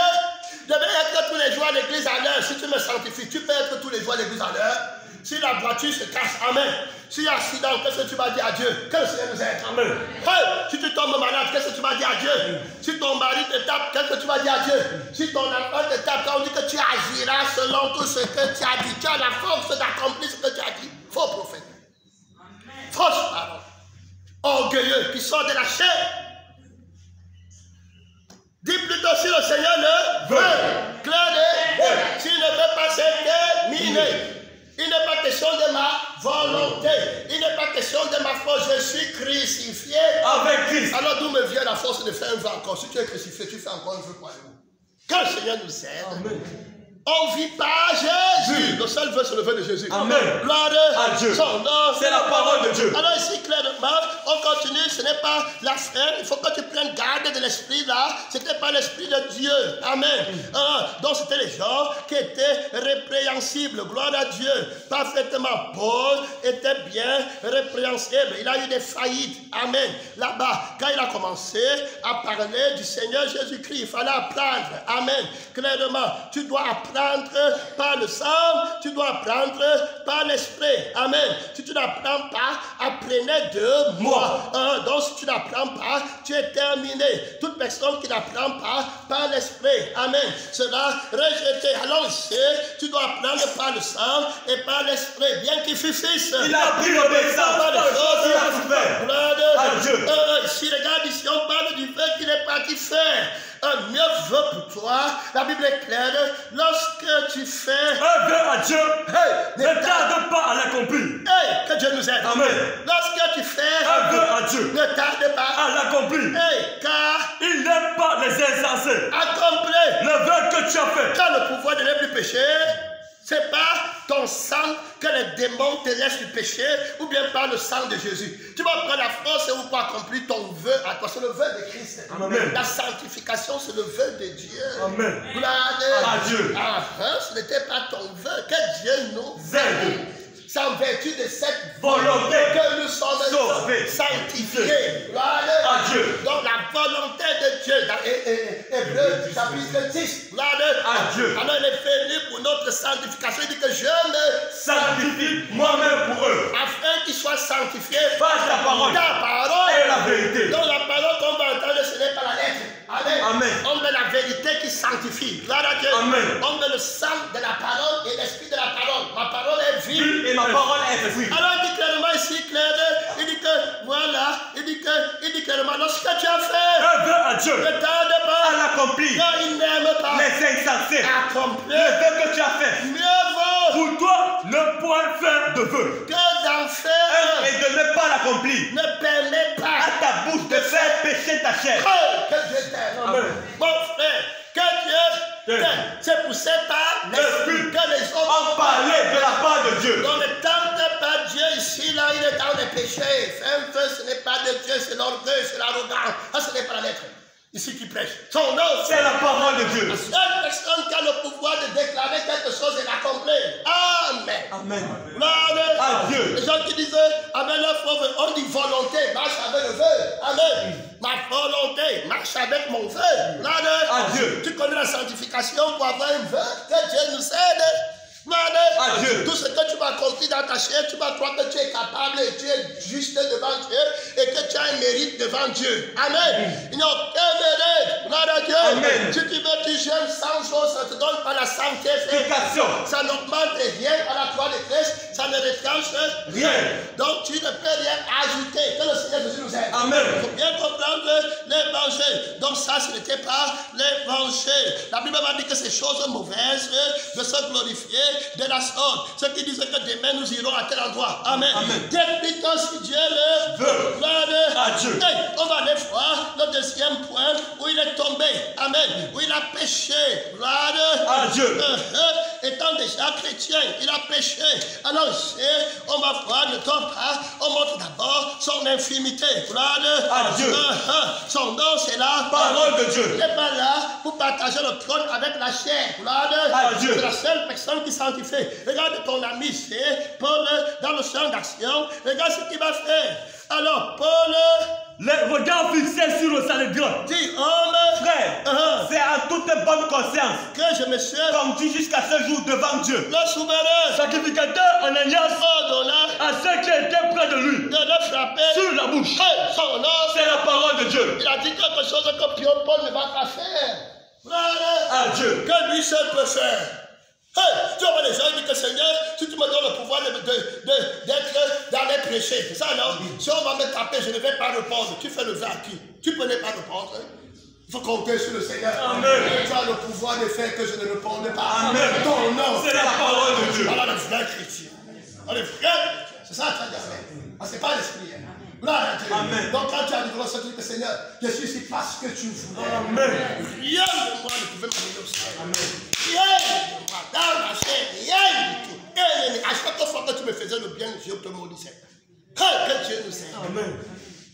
Je vais être tous les jours à l'église à l'heure. Si tu me sanctifies, tu peux être tous les jours à l'église à l'heure. Si la voiture se casse, amen. S'il y a accident, qu'est-ce que tu vas dire à Dieu? Que le Seigneur nous aide. Amen. Hey, si tu tombes malade, qu'est-ce que tu vas dire à Dieu? Si ton mari te tape, qu'est-ce que tu vas dire à Dieu? Si ton enfant te tape, quand on dit que tu agiras selon tout ce que tu as dit, tu as la force d'accomplir ce que tu as dit. Faux prophète. Fausse parole. Orgueilleux qui sort de la chair. Dis plutôt si le Seigneur le veut. Claire, s'il ne veut pas se terminer. Il n'est pas question de ma volonté. Il n'est pas question de ma force. Je suis crucifié avec Christ. Alors d'où me vient la force de faire un vœu encore? Si tu es crucifié, tu fais encore un vœu pour nous. Que le Seigneur nous aide. Amen. On vit par Jésus. Le seul vœu, c'est le vœu de Jésus. Amen. Gloire à Dieu. C'est la parole de Dieu. Alors ici, clairement, on continue. Ce n'est pas la fin. Il faut que tu prennes garde de l'esprit là. Ce n'était pas l'esprit de Dieu. Amen. Donc c'était les gens qui étaient répréhensibles. Gloire à Dieu. Parfaitement. Paul était bien répréhensible. Il a eu des faillites. Amen. Là-bas, quand il a commencé à parler du Seigneur Jésus-Christ, il fallait apprendre. Amen. Clairement, tu dois apprendre par le sang, tu dois apprendre par l'esprit. Amen. Si tu n'apprends pas, apprenez de moi. Donc si tu n'apprends pas, tu es terminé. Toute personne qui n'apprend pas par l'esprit, amen, sera rejetée. Alors ici, tu dois apprendre par le sang et par l'esprit. Bien qu'il fût fils, il a pris l'obéissance par les choses qu'il a souffert. À Dieu. Ici, regarde ici, on parle du fait qu'il est parti faire un mieux vœu pour toi. La Bible est claire. Lorsque tu fais un vœu à Dieu, ne tarde pas à l'accomplir. Que Dieu nous aide. Amen. Lorsque tu fais un vœu à Dieu, ne tarde pas à l'accomplir. Car il n'aime pas les insensés. Accomplis le vœu que tu as fait. Tu as le pouvoir de ne plus pécher. C'est pas ton sang que les démons te laissent du péché, ou bien par le sang de Jésus. Tu vas prendre la force et pour accomplir ton vœu à toi. C'est le vœu de Christ. Amen. La sanctification, c'est le vœu de Dieu. Amen. Gloire à Dieu. Ce n'était pas ton vœu. Que Dieu nous aide. c'est en vertu de cette volonté que nous sommes sauvés. sanctifiés. Gloire À Dieu. Donc la volonté de Dieu, dans Hébreux chapitre 10, gloire À Dieu. alors il est venu pour notre sanctification. Il dit que je me Sanctifie moi-même pour eux. afin qu'ils soient sanctifiés Par ta parole. ta parole Et la vérité. Donc la parole qu'on va entendre, ce n'est pas la lettre. Amen. Amen. On met la vérité qui sanctifie. Gloire à Dieu. Amen. On met le sang de la parole et l'esprit de la parole. Ma parole est vive. Et ma parole est fruit. Alors il dit clairement ici, clair, il dit que voilà, il dit clairement, lorsque tu as fait Un vœu à Dieu. le temps de pas, À l'accomplir. car il n'aime pas Les insensés. accomplir, Le vœu que tu as fait. mieux vaut Pour toi, ne point faire de vœu. que d'en Et faire de ne pas l'accomplir. ne permet À pas. ta bouche de faire pécher ta chair. Oh, que Dieu t'aime. Amen. Mon frère, que Dieu t'aime. C'est poussé par l'esprit que les hommes En parler de la part de Dieu. Donc ne tente pas Dieu ici, là, il est dans les péchés. Faire un feu, ce n'est pas de Dieu, c'est l'orgueil, c'est l'arrogance. Ça, ce n'est pas la lettre. Ici qui prêche. Son nom, C'est la parole de Dieu. la seule personne qui a le pouvoir de déclarer quelque chose et d'accomplir. Amen. Amen. Gloire À Dieu. Les gens qui disaient, Amen, on dit volonté, marche avec le vœu. Amen. Ma volonté, marche avec mon vœu. Gloire À Dieu. Tu connais la sanctification pour avoir un vœu. Que Dieu nous aide. À Dieu. Tout ce que tu vas accomplir dans ta chair, tu vas croire que tu es capable et tu es juste devant Dieu et que tu as un mérite devant Dieu. Amen. Il n'y a aucun mérite. Gloire à Dieu. Amen. Si tu veux, tu jeûnes 100 jours, ça te donne pas la sanctification. Ça n'augmente rien à la croix de Christ, ça ne retranche Rien. Donc tu ne peux rien ajouter. Que le Seigneur Jésus nous aide. Amen. Il faut bien comprendre l'évangile. Donc ça, ce n'était pas l'évangile. La Bible m'a dit que ces choses mauvaises de se glorifier de la sorte. Ceux qui disent que demain nous irons à tel endroit. Amen. Amen. Depuis si Dieu le Veut. gloire À Dieu. Hey, on va aller voir le deuxième point où il est tombé. Amen. Où il a péché. Gloire À Dieu. Étant déjà chrétien, il a péché. Alors on va voir le temps pas. On montre d'abord son infimité. Gloire À Dieu. Son nom, c'est la Parole de Dieu. il n'est pas là pour partager le trône avec la chair. Gloire À Dieu. C'est la seule personne qui sanctifie. Regarde ton ami, c'est Paul dans le champ d'action. Regarde ce qu'il va faire. Alors, Paul, Les regards fixés sur le salut de Dieu. dit homme, Frère, c'est à toute bonne conscience que je me suis comme dit jusqu'à ce jour devant Dieu. le souverain Sacrificateur en alliance ordonna à ceux qui étaient près de lui de le frapper sur la bouche. son nom. C'est la parole de Dieu. Il a dit quelque chose que Pierre Paul ne va pas faire. Voilà. À Dieu. Que lui seul peut faire. Hey, tu vois les gens qui disent que Seigneur, si tu me donnes le pouvoir d'être dans les péchés, c'est ça non? Si on va me taper, je ne vais pas répondre. Tu fais le vœu à qui? Tu peux ne pas répondre. Il faut compter sur le Seigneur. Amen. Tu as le pouvoir de faire que je ne réponde pas. Amen. Ton nom. C'est la parole de Dieu. Voilà le vrai chrétien. Voilà le vrai chrétien. C'est ça que tu as dit. Ah, c'est pas l'esprit. Gloire à Dieu. Amen. Donc quand tu as dit, tu dis que Seigneur, je suis ici parce que tu voulais. Amen. Rien de moi ne pouvait m'amener au ciel. Amen. Rien de moi, dans ma chair, rien du tout. Et à chaque fois que tu me faisais le bien, Dieu te maudissait. Que Dieu nous aide. Amen.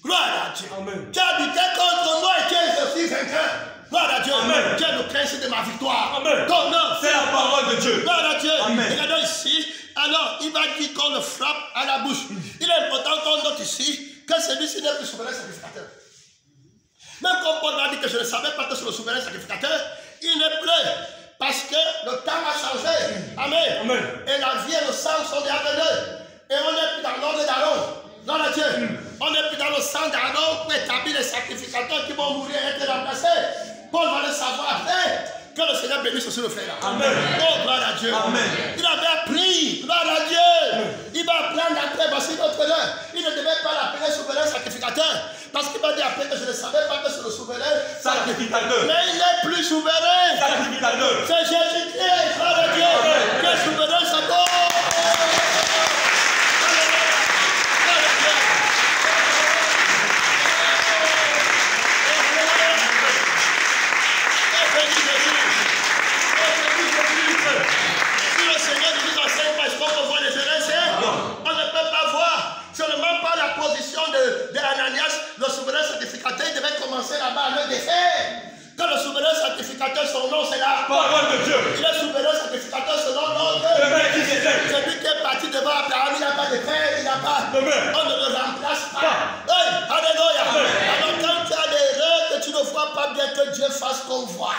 Gloire à Dieu. Amen. Tu as lutté contre moi et tu es aussi vainqueur. Gloire à Dieu. Amen. Tu es le prince de ma victoire. Amen. Ton nom, C'est la parole de Dieu. gloire à Dieu. Amen. Regardons ici. Alors, il va dire qu'on le frappe à la bouche. Il est important qu'on note ici que celui-ci n'est plus souverain sacrificateur. Même quand Paul a dit que je ne savais pas que c'est le souverain sacrificateur, il n'est plus. Parce que le temps a changé. Amen. Amen. Et la vie et le sang sont derrière. Et on n'est plus dans l'ordre d'Aaron. Gloire à Dieu. On n'est plus dans le sang d'Aaron pour établir les sacrificateurs qui vont mourir et être remplacés. Paul va le savoir après. Que le Seigneur bénisse aussi le frère. Amen. Oh, gloire à Dieu. Amen. Il avait appris. Gloire à Dieu. Il va apprendre après. Voici notre heure. Il ne devait pas l'appeler souverain sacrificateur. Parce qu'il m'a dit après que je ne savais pas que c'est le souverain Sacrificateur. Mais il n'est plus souverain. Sacrificateur. C'est Jésus-Christ. Gloire à Dieu. Amen. Qui est souverain, ça doit. Son nom, c'est la Parole de Dieu. Il est souverain sacrificateur. Amen. On ne le remplace pas. Hey, alléluia. Alors quand tu as des rêves que tu ne vois pas bien, que Dieu fasse qu'on voie.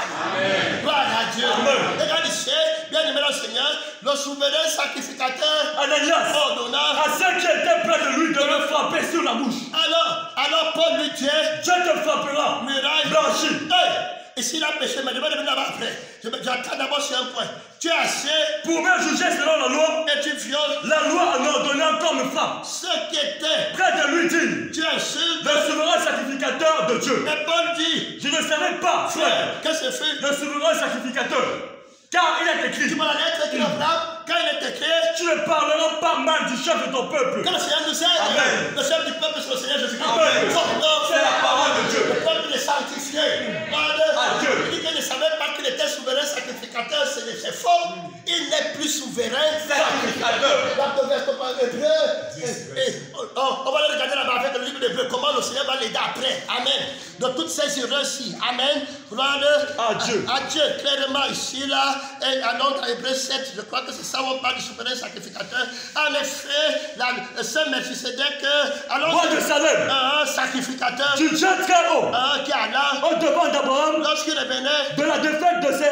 Gloire à Dieu. Regarde ici, bien aimé le Seigneur, le souverain sacrificateur Ananias ordonna à ceux qui étaient près de lui de le frapper sur la bouche. Alors Paul lui dit, Dieu te frappera, muraille blanchie. Hey, et s'il a péché, mais je vais revenir là-bas après. J'attends d'abord sur un point. Tu es assez Pour me juger selon la loi, et tu violes la loi en ordonnait encore une femme. ce qui était. Près de lui dit, Tu es insulte. le souverain sacrificateur de Dieu. Et Paul dit, Je ne savais pas, frère, que c'est fait. le souverain sacrificateur. Car il est Tu écrit, vois la lettre qu'il a frappe, quand il est écrit, tu ne parleras pas mal du chef de ton peuple. quand le Seigneur nous aide, Amen. le chef du peuple c'est le Seigneur Jésus-Christ. Amen. Non, C'est la parole de Dieu. le peuple est sanctifié. Dieu. Il dit qu'il ne savait pas qu'il était souverain sacrificateur, c'est faux. Il n'est plus souverain Sacrificateur. On va aller regarder là-bas avec le livre d'Hébreux, comment le Seigneur va l'aider après. Amen. De toutes ces erreurs-ci. Amen. Gloire à Dieu. À Dieu, clairement ici, là. Et dans Hébreux 7, je crois que c'est ça où on parle du souverain sacrificateur. En effet, Saint Melchisédek, Roi de Salem, un sacrificateur du Dieu très haut, qui alla, au devant d'Abraham, lorsqu'il revenait, de la défaite de ses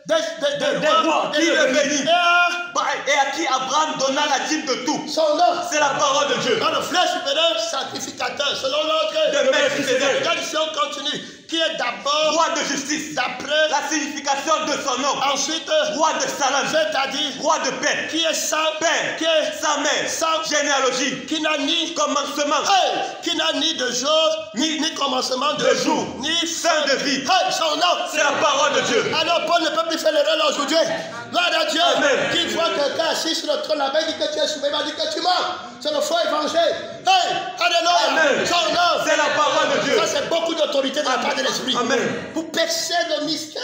des rois qui il le bénit. et à qui Abraham donna la dîme de tout. son nom. C'est la parole de Dieu. Dans le frère souverain sacrificateur, selon l'ordre De Melchisédek. Regarde ici, on continue. Qui est d'abord, Roi de justice. d'après, La signification de son nom. ensuite, Roi de Salem. c'est-à-dire, Roi de paix. qui est sans Père. qui est Sa mère. sans Généalogie. qui n'a ni Commencement. qui n'a ni de jour, ni commencement de jour, ni Fin de vie. son nom. C'est la parole de Dieu. Alors Paul ne peut plus faire l'erreur là aujourd'hui. Gloire à Dieu. Amen. Qui voit quelqu'un assis sur le trône là-bas, il dit que tu es souverain, il dit que tu mens. C'est le faux évangile. Hey, alléluia. Amen. Son nom. C'est la parole de Dieu. Ça, c'est beaucoup d'autorité de la part de l'Esprit. Amen. Pour percer le mystère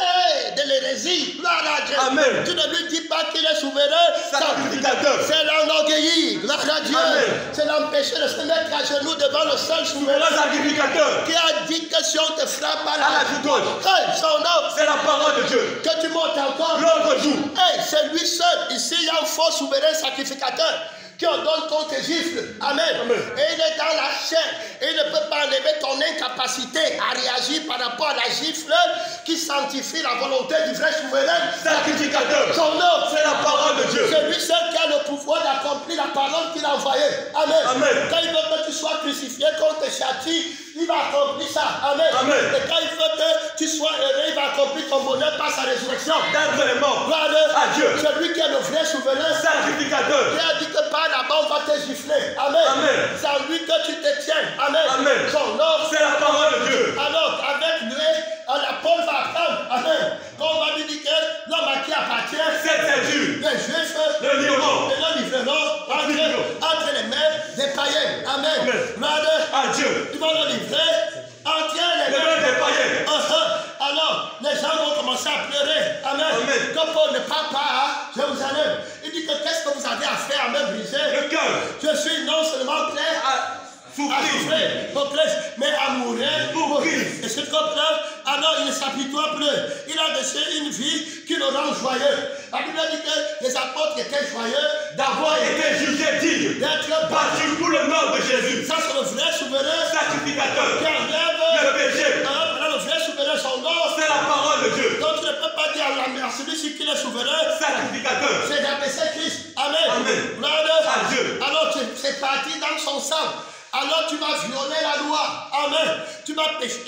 de l'hérésie. Gloire à Dieu. Amen. Tu ne lui dis pas qu'il est souverain. Sacrificateur. C'est l'enorgueillir. Gloire à Dieu. Amen. C'est l'empêcher de se mettre à genoux devant le seul souverain. Le sacrificateur. Qui a dit que si on te frappe à À la joue gauche. Hey, son nom. C'est la parole de Dieu. Que tu montes encore. L'autre joue. Hey, c'est lui seul. Ici, il y a un faux souverain sacrificateur qui ordonne qu'on te gifle. Amen. Et il est dans la chair. Et il ne peut pas enlever ton incapacité à réagir par rapport à la gifle qui sanctifie la volonté du vrai souverain Sacrificateur. Son nom. C'est la parole de Dieu. C'est lui seul qui a le pouvoir d'accomplir la parole qu'il a envoyée. Amen. Amen. Quand il veut que tu sois crucifié, qu'on te châtie, il va accomplir ça. Amen. Amen. Et quand il veut que tu sois heureux, il va accomplir ton bonheur par sa résurrection. D'être les morts. Gloire à Dieu. C'est lui qui est le vrai souverain. Sacrificateur. Il a dit que par là-bas, on va te gifler. Amen. Amen. C'est en lui que tu te tiens. Amen. Amen. Son nom. C'est la parole de Dieu. Alors, avec lui, Paul va apprendre. Amen. Quand on va lui dire que l'homme à qui appartient, C'est Dieu. les Juifs, Le livreront. et le livreront entre les mains des païens. Amen. Gloire À Dieu. ils vont le livrer entre les Les mains mains des païens. Alors, les gens vont commencer à pleurer. Amen. Amen. Quand Paul ne parle pas à Jérusalem, il dit que qu'est-ce que vous avez à faire à me briser? Le cœur. Je suis non seulement prêt à souffrir pour Christ, mais à mourir pour Christ. Et ce comprend, alors il ne s'apitoie plus. Il a laissé une vie qui le rend joyeux. La Bible dit que les apôtres étaient joyeux D'avoir été jugé digne. d'être Battu pour le nom de Jésus. Ça, c'est le vrai souverain Sacrificateur. qui enlève Le péché. le vrai souverain, son nom. C'est la parole de Dieu. Donc tu ne peux pas dire à celui-ci qui est souverain, Sacrificateur. c'est d'apaiser Christ. Amen. Amen. Gloire À Dieu. Alors c'est parti dans son sang. Alors tu vas violer la loi. Amen. Tu vas pécher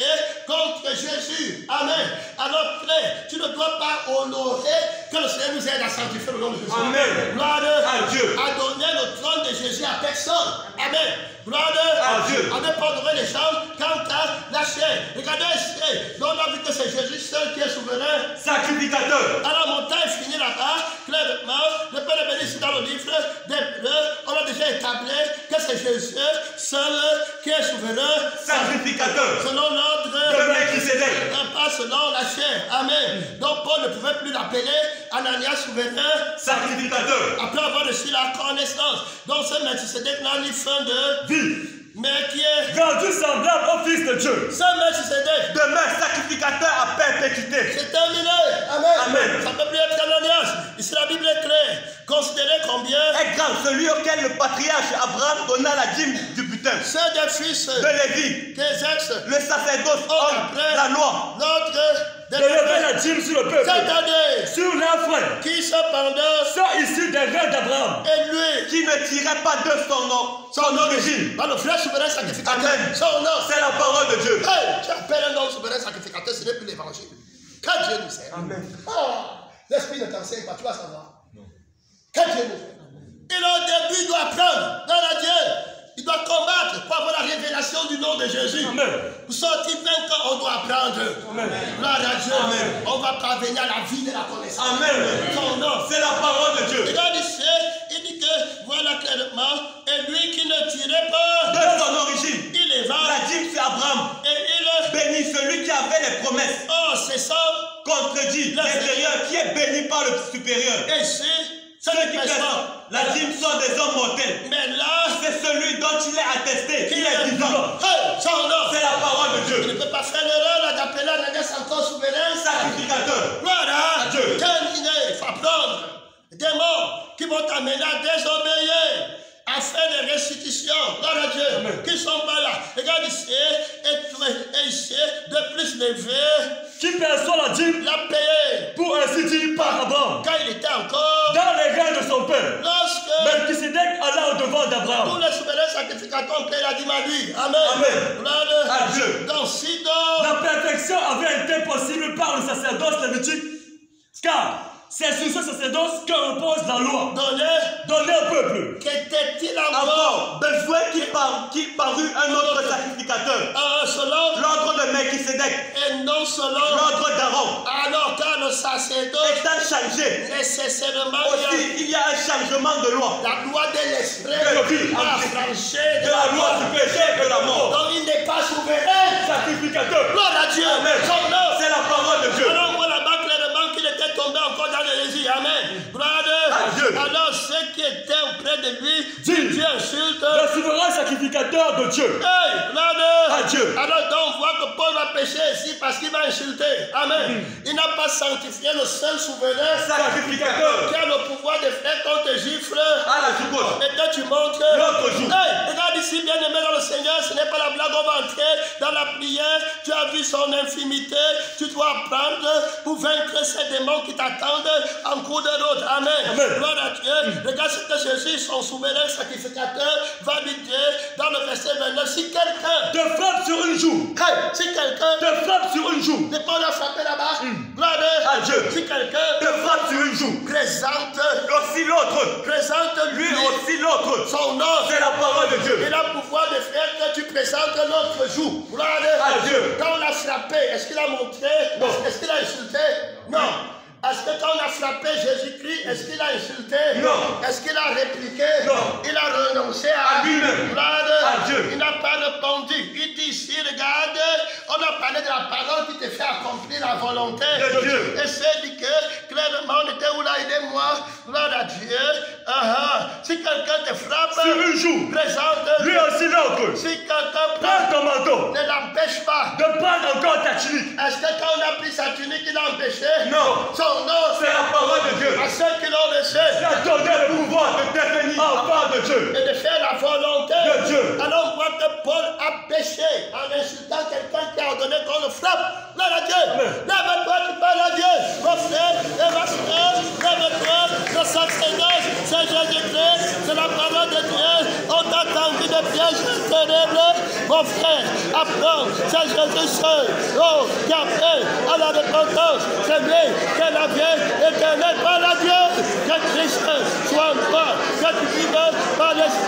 contre Jésus. Amen. Alors frère, tu ne dois pas honorer que le Seigneur nous aide à sanctifier le nom de Jésus. Amen. Gloire À Dieu. à donner le trône de Jésus à personne. Amen. Gloire À Dieu. à ne pas honorer les gens quant à la chair. Regardez ici. Donc on a vu que c'est Jésus seul qui est souverain. Sacrificateur. À la montagne finie là-bas, clairement, le Père est venu ici dans le livre d'Hébreux, on a déjà établi que c'est Jésus seul qui est souverain. Sacrificateur. Selon l'ordre De Melchisédek. pas selon la chair. Amen. Donc Paul ne pouvait plus l'appeler Ananias souverain Sacrificateur. après avoir reçu la connaissance. Donc ce Melchisédek n'a ni fin de Vie, mais qui est rendu semblable au Fils de Dieu. ce Melchisédek. Demeure sacrificateur à perpétuité. C'est terminé. Amen. Amen. Ça ne peut plus être Ananias. Ici la Bible est claire. Considérez combien est grand, celui auquel le patriarche Abraham donna la dîme du butin. c'est des fils De Lévi, des ex, le sacerdoce honte la loi. notre De lever la dîme sur le peuple. c'est-à-dire Sur leurs frères. qui cependant Sont issus des reins d'Abraham. est lui. Qui ne tirait pas de son nom, son origine. Par le frère souverain sacrificateur. Amen. Son nom. C'est la parole de Dieu. Hey, tu appelles un homme souverain sacrificateur, ce n'est plus l'évangile. Quand Dieu nous sert. Amen. Ah, l'esprit ne t'enseigne pas, tu vas savoir. Quand Dieu nous sert. Et au début, il doit apprendre. Dans la Dieu, il doit combattre pour avoir la révélation du nom de Jésus. Amen. Pour sortir vainqueur, on doit apprendre. Amen. Gloire à Dieu. Amen. On va parvenir à la vie de la connaissance. Amen. Son nom. C'est la parole de Dieu. Regarde ici, il dit que, voilà clairement, et lui qui ne tirait pas, De son origine. il est va. La dîme, c'est Abraham. Et il, Béni celui qui avait les promesses. oh, c'est ça. Contredit l'inférieur qui est béni par le supérieur. Et ici, Ceux c'est qui le présentent la dîme sont des hommes mortels. Mais là, C'est celui dont il est attesté qu'il est vivant. hey, son nom. C'est la parole de Il Dieu. ne peut pas faire l'erreur là, d'appeler la naissance encore souverain. Sacrificateur. Voilà. À Dieu. Terminé. Il faut apprendre. Des morts qui vont t'amener à désobéir, à faire des restitutions. Gloire à Dieu. Qui ne sont pas là. Regarde ici. Et ici, de plus levé, Qui perçoit la dîme l'a payé. pour ainsi dire par Abraham. Quand il était encore, Dans les reins de son père. lorsque Melchisédek alla au devant tous d'Abraham. les souverains sacrificateurs ont payé la dîme à lui. Amen. Amen. Gloire À Dieu. dans Sidon. La perfection avait été possible par le sacerdoce lévitique. Car c'est sur ce sacerdoce que repose la loi donnée au peuple. Qu'était-il encore Encore, besoin qui parut un autre sacrificateur. selon L'ordre de Melchisédek, et non selon l'ordre d'Aaron, alors quand le sacerdoce étant changé. nécessairement Aussi, il y a un changement de loi. la loi de l'esprit De la vie. a franchi De la loi du péché et de la mort. donc il n'est pas souverain. Sacrificateur. Gloire à Dieu. Amen. Son nom. C'est la parole de Dieu. Alors on voit là-bas clairement qu'il était tombé encore dans l'hérésie. Amen. Gloire À Dieu. Alors ceux qui étaient auprès de lui, Dieu. Dieu insulte. Le souverain sacrificateur de Dieu. Hey, gloire À Dieu. Alors donc on voit que Paul va pécher ici parce qu'il va insulter. Amen. Il n'a pas sanctifié le seul souverain Sacrificateur. qui a le pouvoir de faire qu'on te gifle À la joue gauche. et que tu montres. L'autre joue. Hey, regarde ici, bien aimé dans le Seigneur, ce n'est pas la blague, on va entrer dans la prière. Tu as vu son infimité, tu dois apprendre pour vaincre ces démons qui t'attendent en cours de route. Amen. Amen. Gloire à Dieu. Regarde ce que Jésus, son souverain sacrificateur, va lui dire dans le verset 29. Si quelqu'un, Te frappe sur une joue. hey, si quelqu'un Te frappe sur une joue. n'est pas là frappé là-bas, gloire À Dieu. si quelqu'un Te frappe sur une joue. présente Aussi l'autre. lui Lui aussi l'autre. son nom, C'est la parole de Dieu. il a pouvoir de faire que tu présentes l'autre joue. Gloire À Dieu. Quand on l'a frappé, est-ce qu'il a montré? Non. Est-ce qu'il a insulté? Non. Est-ce que quand on a frappé Jésus-Christ, est-ce qu'il a insulté? Non. Est-ce qu'il a répliqué? Non. Il a renoncé à lui-même. Gloire À Dieu. Il n'a pas répondu. Il dit ici, regarde, on a parlé de la parole qui te fait accomplir la volonté De Dieu. Et c'est dit que clairement, on était où là, aidez-moi. Gloire à Dieu. Si quelqu'un te frappe, Sur une joue. présente. Lui aussi l'autre. Si quelqu'un Prends ton manteau. ne l'empêche pas. De prendre encore ta tunique. Est-ce que quand on a pris sa tunique, il l'a empêché? Non. Son nom, C'est la parole de Dieu. à ceux qui l'ont reçu. Il a donné le pouvoir De devenir enfant de Dieu. Et de faire la volonté De Dieu. Alors on voit que Paul a péché en insultant quelqu'un qui a ordonné qu'on le frappe. Là, Dieu. Lève-toi, tu parles à Dieu. Mon frère, lève-toi, le Saint-Seigneur, c'est Jésus-Christ, c'est la parole de Dieu. On t'a tendu de pièges ténébreux. Mon frère, apprends, c'est Jésus seul. Oh, qui a fait à la repentance. C'est lui qui est la vie éternelle. Parle à Dieu. Que Christ soit en toi. Que tu vives par l'esprit.